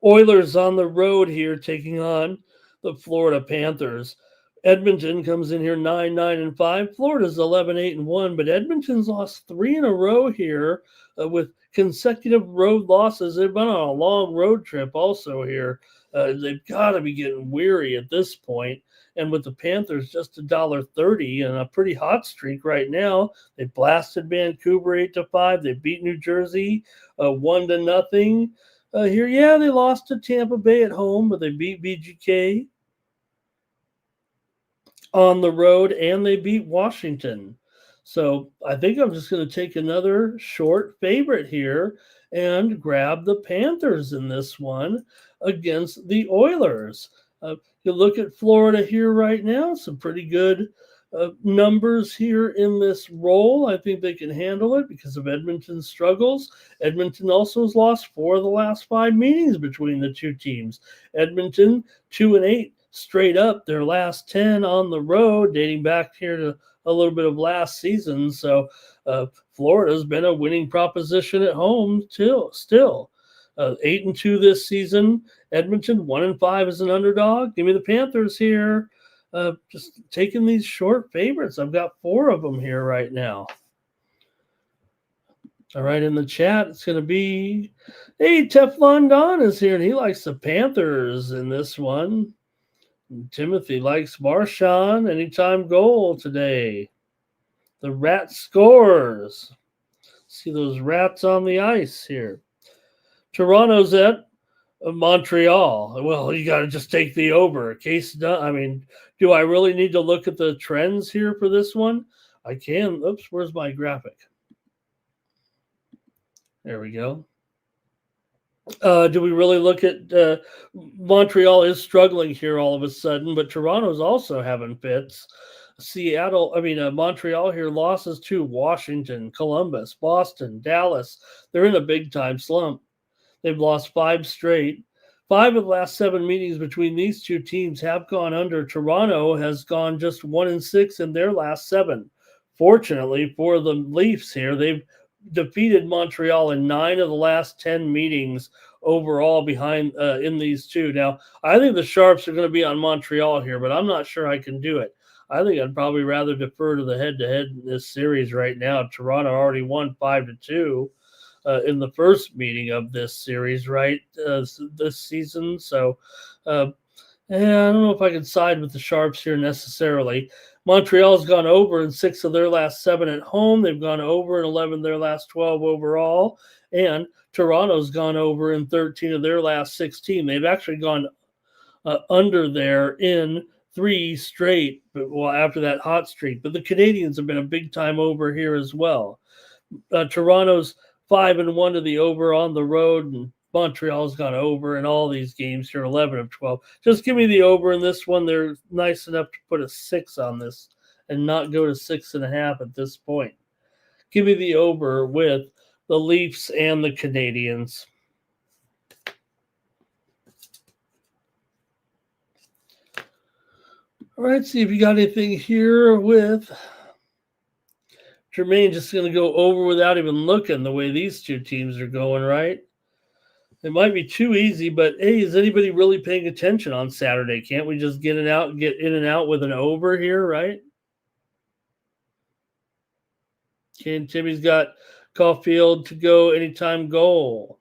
Oilers on the road here, taking on the Florida Panthers. Edmonton comes in here 9-9-5. Florida's 11-8-1, but Edmonton's lost 3 in a row here with consecutive road losses. They've been on a long road trip also here. They've got to be getting weary at this point. And with the Panthers just $1.30 and a pretty hot streak right now, they blasted Vancouver 8-5. They beat New Jersey 1-0. Here, yeah, they lost to Tampa Bay at home, but they beat VGK on the road, and they beat Washington. So I think I'm just going to take another short favorite here and grab the Panthers in this one against the Oilers. You look at Florida here right now, some pretty good numbers here in this role. I think they can handle it because of Edmonton's struggles. Edmonton also has lost 4 of the last 5 meetings between the two teams. Edmonton 2-8 straight up, their last 10 on the road, dating back here to a little bit of last season. So Florida's been a winning proposition at home still. 8-2 this season. Edmonton 1-5 as an underdog. Give me the Panthers here. Just taking these short favorites. I've got 4 of them here right now. All right, in the chat, it's going to be, hey, Teflon Don is here, and he likes the Panthers in this one. And Timothy likes Marchand anytime goal today. The Rat scores. See those rats on the ice here. Toronto's at Montreal. Well, you got to just take the over. Case done. I mean, do I really need to look at the trends here for this one? I can. Oops, where's my graphic? There we go. Do we really look at Montreal is struggling here all of a sudden, but Toronto's also having fits. Montreal here losses to Washington, Columbus, Boston, Dallas. They're in a big time slump. They've lost 5 straight. 5 of the last 7 meetings between these two teams have gone under. Toronto has gone just 1-6 in their last 7. Fortunately for the Leafs here, they've defeated Montreal in 9 of the last 10 meetings overall behind in these two. Now, I think the Sharps are going to be on Montreal here, but I'm not sure I can do it. I think I'd probably rather defer to the head-to-head in this series right now. Toronto already won 5-2 in the first meeting of this series, right, this season. So, and I don't know if I can side with the Sharps here necessarily. Montreal's gone over in 6 of their last 7 at home. They've gone over in 11 of their last 12 overall. And Toronto's gone over in 13 of their last 16. They've actually gone under there in 3 straight, but well, after that hot streak. But the Canadians have been a big time over here as well. Toronto's 5-1 to the over on the road, and Montreal's gone over in all these games here, 11 of 12. Just give me the over in this one. They're nice enough to put a 6 on this and not go to 6.5 at this point. Give me the over with the Leafs and the Canadians. All right, see if you got anything here with Jermaine. Just going to go over without even looking the way these two teams are going, right? It might be too easy, but hey, is anybody really paying attention on Saturday? Can't we just get in and out with an over here, right? Okay, and Timmy's got Caulfield to go anytime goal.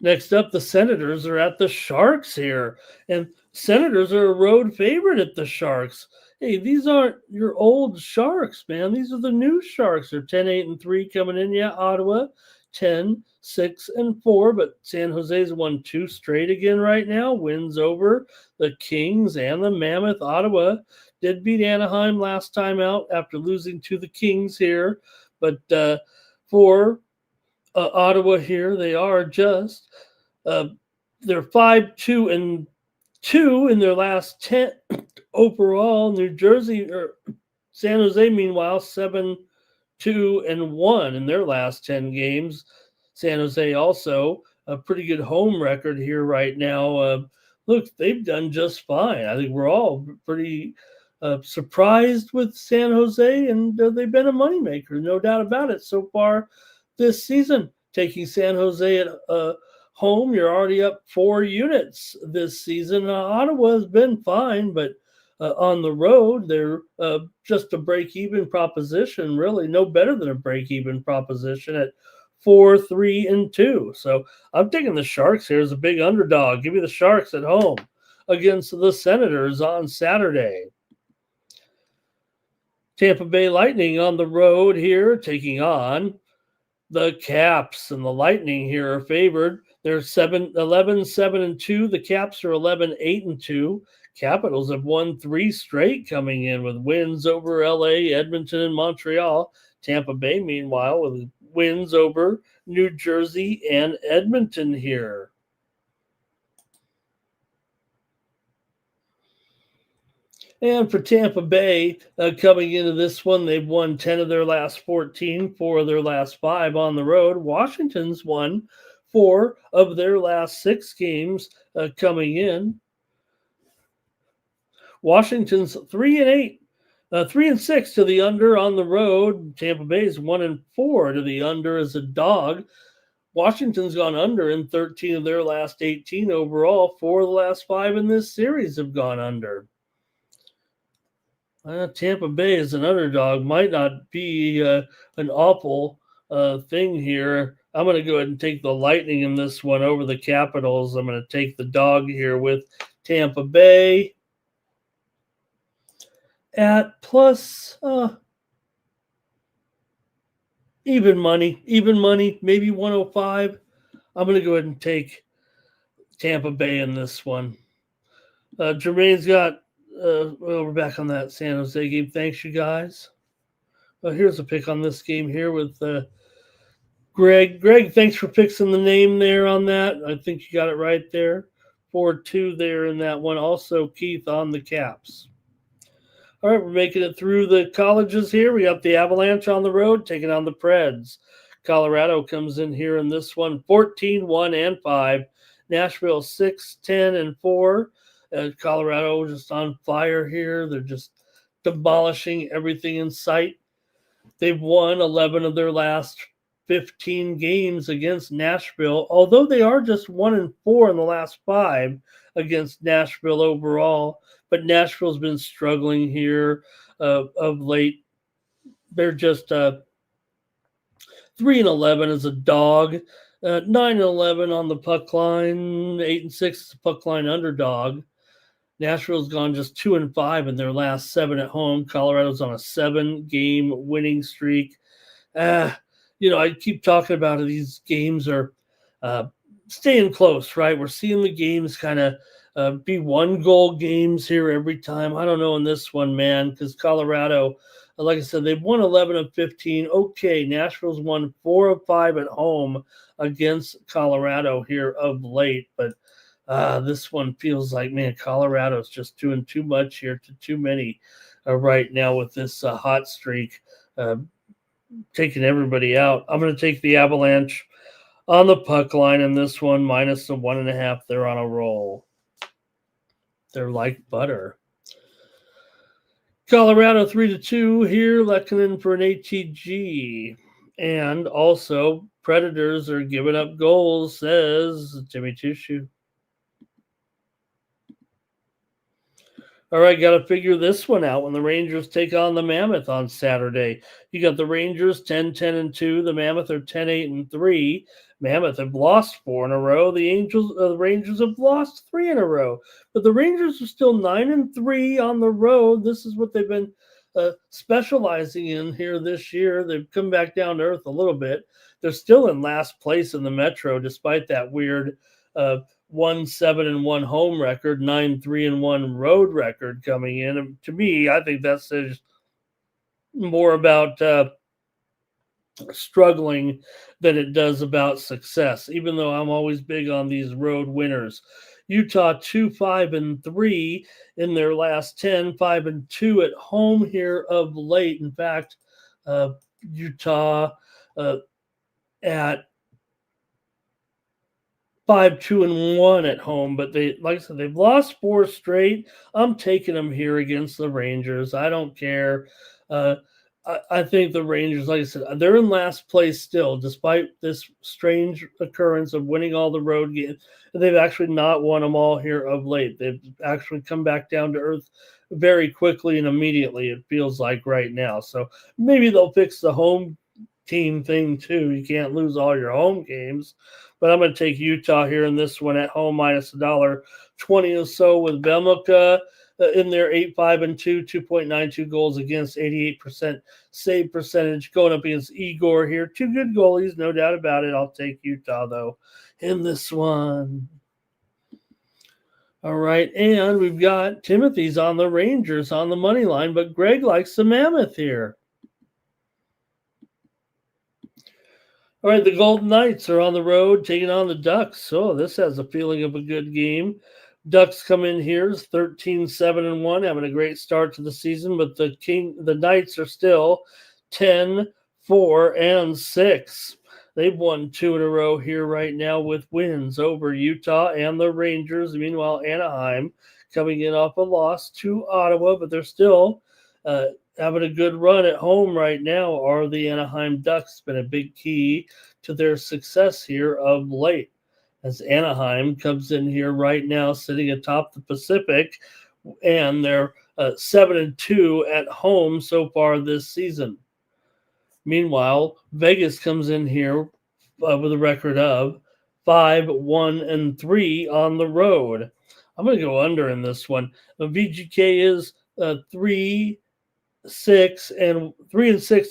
Next up, the Senators are at the Sharks here, and Senators are a road favorite at the Sharks. Hey, these aren't your old Sharks, man. These are the new Sharks. They're 10-8-3 coming in. Yeah, Ottawa 10-6-4, but San Jose's won 2 straight again right now. Wins over the Kings and the Mammoth. Ottawa did beat Anaheim last time out after losing to the Kings here, but for Ottawa here, they are just they're 5-2-2 in their last 10 overall. New Jersey or San Jose, meanwhile, 7-2-1 in their last 10 games. San Jose also a pretty good home record here right now. Look, they've done just fine. I think we're all pretty surprised with San Jose, and they've been a moneymaker, no doubt about it, so far this season. Taking San Jose at home, you're already up 4 units this season. Ottawa has been fine, but on the road, they're just a break-even proposition, really no better than a break-even proposition at 4-3-2. So I'm taking the Sharks here as a big underdog. Give me the Sharks at home against the Senators on Saturday. Tampa Bay Lightning on the road here, taking on the Caps, and the Lightning here are favored. They're 11-7-2. The Caps are 11-8-2. Capitals have won 3 straight coming in with wins over LA, Edmonton, and Montreal. Tampa Bay, meanwhile, with wins over New Jersey and Edmonton here. And for Tampa Bay, coming into this one, they've won 10 of their last 14, 4 of their last 5 on the road. Washington's won 4 of their last 6 games coming in. Washington's 3-8, 3-6 to the under on the road. Tampa Bay's 1-4 to the under as a dog. Washington's gone under in 13 of their last 18 overall. 4 of the last 5 in this series have gone under. Tampa Bay as an underdog might not be an awful thing here. I'm going to go ahead and take the Lightning in this one over the Capitals. I'm going to take the dog here with Tampa Bay at plus even money, maybe 105. I'm going to go ahead and take Tampa Bay in this one. Jermaine's got well, we're back on that San Jose game. Thanks, you guys. Here's a pick on this game here with Greg. Greg, thanks for fixing the name there on that. I think you got it right there. 4-2 there in that one. Also, Keith on the Caps. All right, we're making it through the colleges here. We got the Avalanche on the road taking on the Preds. Colorado comes in here in this one 14-1-5. Nashville 6-10-4. Colorado just on fire here. They're just demolishing everything in sight. They've won 11 of their last 15 games against Nashville, although they are just 1-4 in the last 5 against Nashville overall. But Nashville's been struggling here of late. They're just 3-11 as a dog, 9-11 on the puck line, 8-6 as a puck line underdog. Nashville's gone just 2-5 in their last 7 at home. Colorado's on a 7-game winning streak. I keep talking about it. These games are staying close, right? We're seeing the games kind of be 1-goal games here every time. I don't know in this one, man, because Colorado, like I said, they've won 11 of 15. Okay, Nashville's won 4 of 5 at home against Colorado here of late, but this one feels like, man, Colorado's just doing too much here to too many right now with this hot streak, taking everybody out. I'm going to take the Avalanche on the puck line in this one, minus the 1.5. They're on a roll. They're like butter. Colorado 3-2 here, Lehkonen for an ATG. And also, Predators are giving up goals, says Jimmy Tushu. All right, got to figure this one out when the Rangers take on the Mammoth on Saturday. You got the Rangers 10-10-2. The Mammoth are 10-8-3. Mammoth have lost 4 in a row. The Rangers have lost 3 in a row. But the Rangers are still 9-3 on the road. This is what they've been specializing in here this year. They've come back down to earth a little bit. They're still in last place in the Metro, despite that weird 1-7-1 home record, 9-3-1 road record coming in. And to me, I think that says more about struggling than it does about success, even though I'm always big on these road winners. Utah 2-5-3 in their last 10, 5-2 at home here of late. In fact, Utah at 5-2-1 at home, but they, like I said, they've lost 4 straight. I'm taking them here against the Rangers. I don't care. I think the Rangers, like I said, they're in last place still, despite this strange occurrence of winning all the road games. They've actually not won them all here of late. They've actually come back down to earth very quickly and immediately, it feels like right now. So maybe they'll fix the home team thing too. You can't lose all your home games. But I'm going to take Utah here in this one at home, minus $1.20 or so with Belmika in their 8-5-2, 2.92 goals against, 88% save percentage, going up against Igor here. 2 good goalies, no doubt about it. I'll take Utah, though, in this one. All right, and we've got Timothy's on the Rangers on the money line, but Greg likes the Mammoth here. All right, the Golden Knights are on the road taking on the Ducks. So this has a feeling of a good game. Ducks come in here 13-7-1, having a great start to the season, but the Knights are still 10-4-6. They've won 2 in a row here right now with wins over Utah and the Rangers. Meanwhile, Anaheim coming in off a loss to Ottawa, but they're still having a good run at home right now. Are the Anaheim Ducks been a big key to their success here of late, as Anaheim comes in here right now sitting atop the Pacific, and they're 7-2 at home so far this season. Meanwhile, Vegas comes in here with a record of 5-1-3 on the road. I'm going to go under in this one. The VGK is 3-6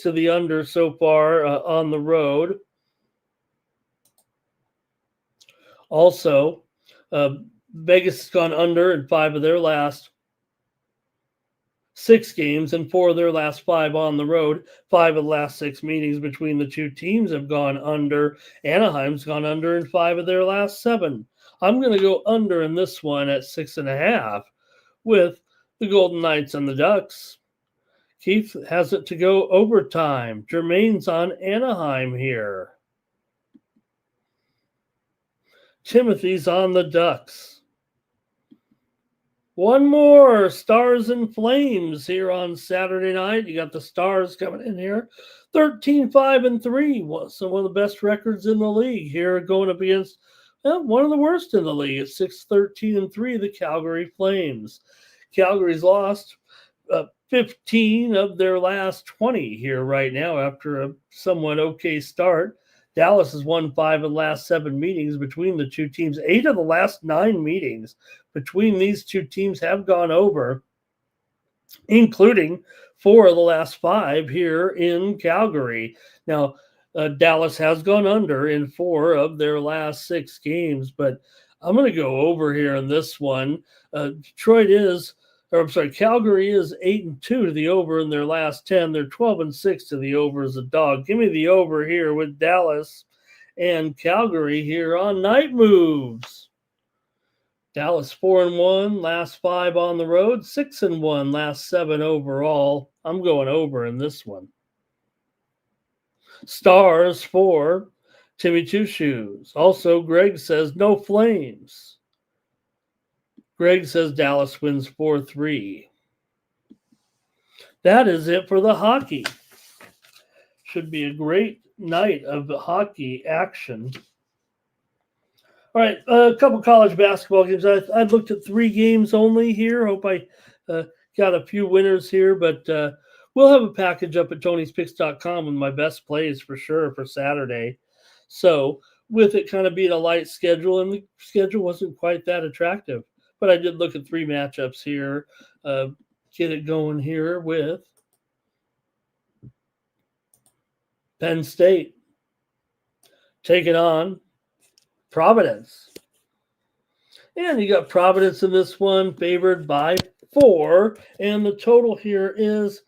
to the under so far on the road. Also, Vegas has gone under in 5 of their last 6 games and 4 of their last 5 on the road. 5 of the last 6 meetings between the two teams have gone under. Anaheim's gone under in 5 of their last 7. I'm going to go under in this one at 6.5 with the Golden Knights and the Ducks. Keith has it to go overtime. Jermaine's on Anaheim here. Timothy's on the Ducks. One more, Stars and Flames here on Saturday night. You got the Stars coming in here, 13-5-3. So one of the best records in the league here, going up against one of the worst in the league at 6-13-3, the Calgary Flames. Calgary's lost 15 of their last 20 here right now after a somewhat okay start. Dallas has won 5 of the last 7 meetings between the two teams. 8 of the last 9 meetings between these two teams have gone over, including 4 of the last 5 here in Calgary. Now, Dallas has gone under in 4 of their last 6 games, but I'm going to go over here in this one. Calgary is 8-2 to the over in their last 10. They're 12-6 to the over as a dog. Give me the over here with Dallas and Calgary here on Night Moves. Dallas 4-1, last 5 on the road, 6-1, last 7 overall. I'm going over in this one. Stars for Timmy Two Shoes. Also, Greg says no Flames. Greg says Dallas wins 4-3. That is it for the hockey. Should be a great night of hockey action. All right, a couple college basketball games. I looked at 3 games only here. Hope I got a few winners here, but we'll have a package up at tonyspicks.com with my best plays for sure for Saturday. So with it kind of being a light schedule, and the schedule wasn't quite that attractive. But I did look at 3 matchups here. Get it going here with Penn State taking on Providence. And you got Providence in this one, favored by 4. And the total here is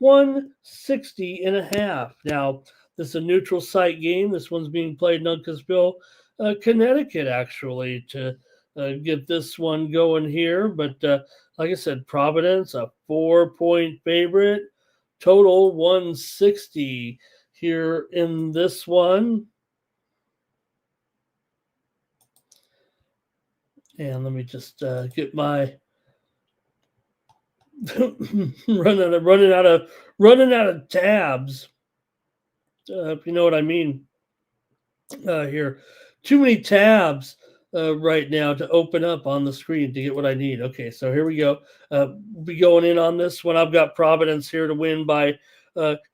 160.5. Now, this is a neutral site game. This one's being played in Uncasville, Connecticut, actually, to get this one going here. But like I said, Providence, a 4-point favorite. Total 160 here in this one. And let me just get my running out of tabs. If you know what I mean here. Too many tabs right now to open up on the screen to get what I need. Okay, so here we go. We'll be going in on this one. I've got Providence here to win by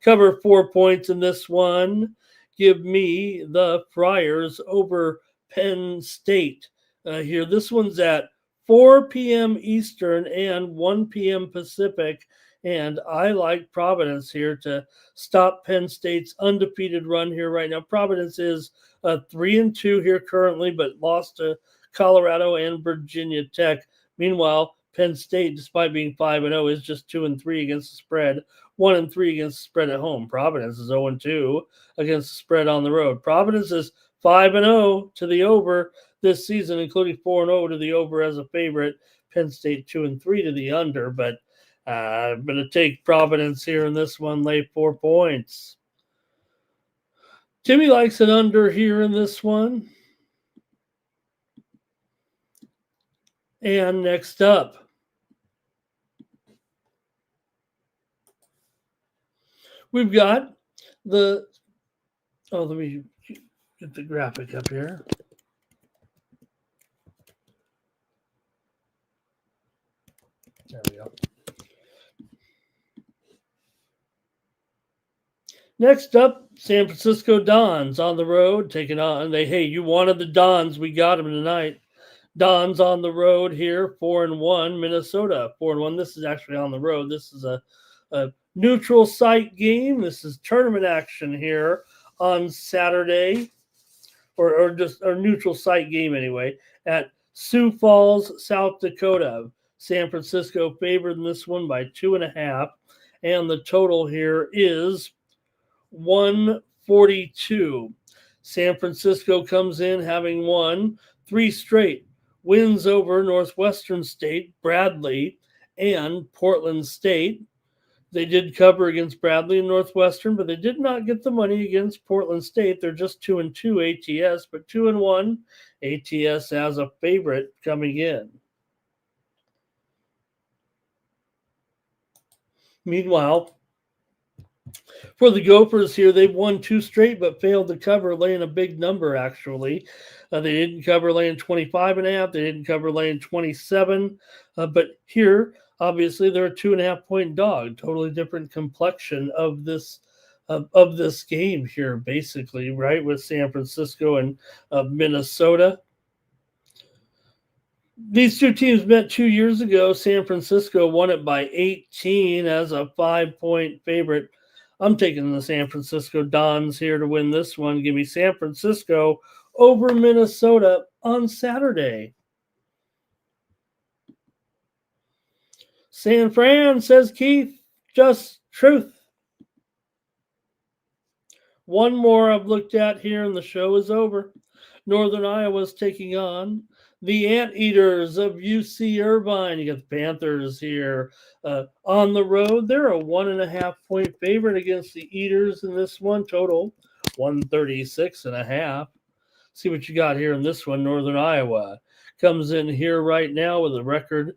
cover 4 points in this one. Give me the Friars over Penn State here. This one's at 4 p.m. Eastern and 1 p.m. Pacific. And I like Providence here to stop Penn State's undefeated run here right now. Providence is 3-2 here currently, but lost to Colorado and Virginia Tech. Meanwhile, Penn State, despite being 5-0, is just 2-3 against the spread, 1-3 against the spread at home. Providence is 0-2 against the spread on the road. Providence is 5-0 to the over this season, including 4-0 to the over as a favorite. Penn State 2-3 to the under, but I'm going to take Providence here in this one, lay 4 points. Timmy likes an under here in this one. And next up, we've got let me get the graphic up here. There we go. Next up, San Francisco Dons on the road, taking on. You wanted the Dons, we got them tonight. Dons on the road here, 4-1, Minnesota, 4-1. This is actually on the road. This is a neutral site game. This is tournament action here on Saturday, or neutral site game anyway, at Sioux Falls, South Dakota. San Francisco favored in this one by 2.5, and the total here is 142. San Francisco comes in having won 3 straight wins over Northwestern State, Bradley, and Portland State. They did cover against Bradley and Northwestern, but they did not get the money against Portland State. They're just 2-2 ATS, but 2-1 ATS as a favorite coming in. Meanwhile, for the Gophers here, they've won 2 straight but failed to cover, laying a big number, actually. They didn't cover laying 25.5. They didn't cover laying 27. But here, obviously, they're a 2.5-point dog. Totally different complexion of this game here, basically, right, with San Francisco and Minnesota. These two teams met 2 years ago. San Francisco won it by 18 as a 5-point favorite. I'm taking the San Francisco Dons here to win this one. Give me San Francisco over Minnesota on Saturday. San Fran, says Keith, just truth. One more I've looked at here and the show is over. Northern Iowa's taking on the Anteaters of UC Irvine. You got the Panthers here on the road. They're a 1.5-point favorite against the Eaters in this one. Total 136.5. See what you got here in this one. Northern Iowa comes in here right now with a record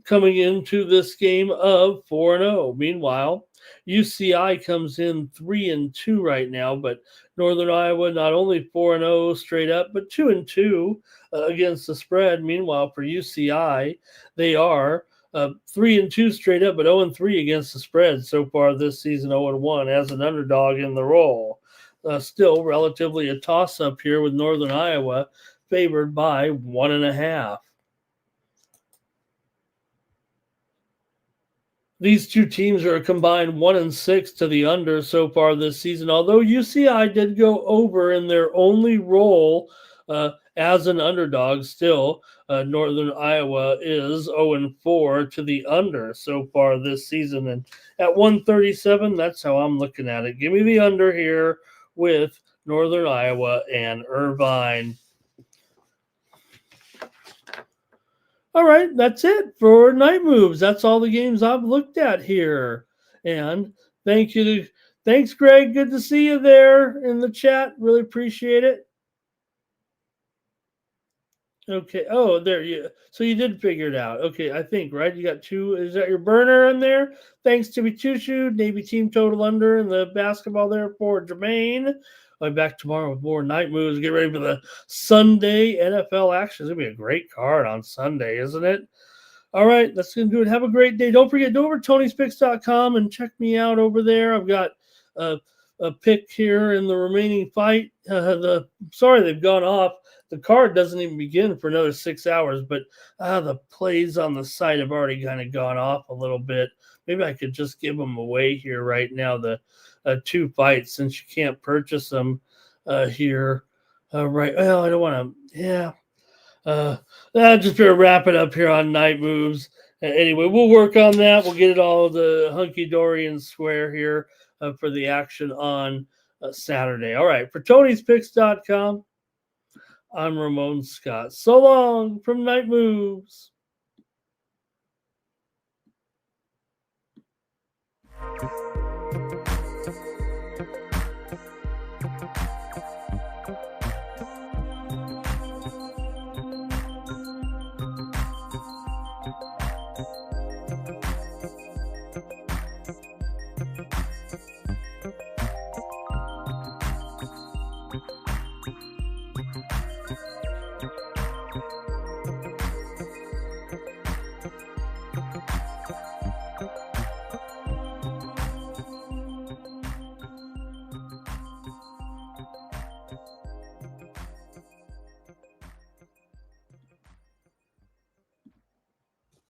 coming into this game of 4-0. Meanwhile, UCI comes in 3-2 right now, but Northern Iowa not only 4-0 straight up, but 2-2 against the spread. Meanwhile, for UCI, they are 3-2 straight up, but 0-3 against the spread so far this season. 0-1 as an underdog in the role. Still relatively a toss-up here with Northern Iowa favored by 1.5. These two teams are a combined 1-6 to the under so far this season, although UCI did go over in their only role as an underdog. Still, Northern Iowa is 0-4 to the under so far this season. And at 137, that's how I'm looking at it. Give me the under here with Northern Iowa and Irvine. All right, that's it for Night Moves. That's all the games I've looked at here. And thanks, Greg. Good to see you there in the chat. Really appreciate it. Okay. Oh, there you. So you did figure it out. Okay, I think, right? You got 2. Is that your burner in there? Thanks to Chushu, Navy team total under, and the basketball there for Jermaine. I'll be back tomorrow with more Night Moves. Get ready for the Sunday NFL action. It's going to be a great card on Sunday, isn't it? All right, that's going to do it. Have a great day. Don't forget, go over to Tony'sPicks.com and check me out over there. I've got a pick here in the remaining fight. Sorry, they've gone off. The card doesn't even begin for another 6 hours, but the plays on the site have already kind of gone off a little bit. Maybe I could just give them away here right now, the 2 fights, since you can't purchase them here. Right. Well, I don't want to. Yeah. Just better wrap it up here on Night Moves. Anyway, we'll work on that. We'll get it all the hunky-dory and square here for the action on Saturday. All right. For Tony'sPicks.com, I'm Ramon Scott. So long from Night Moves.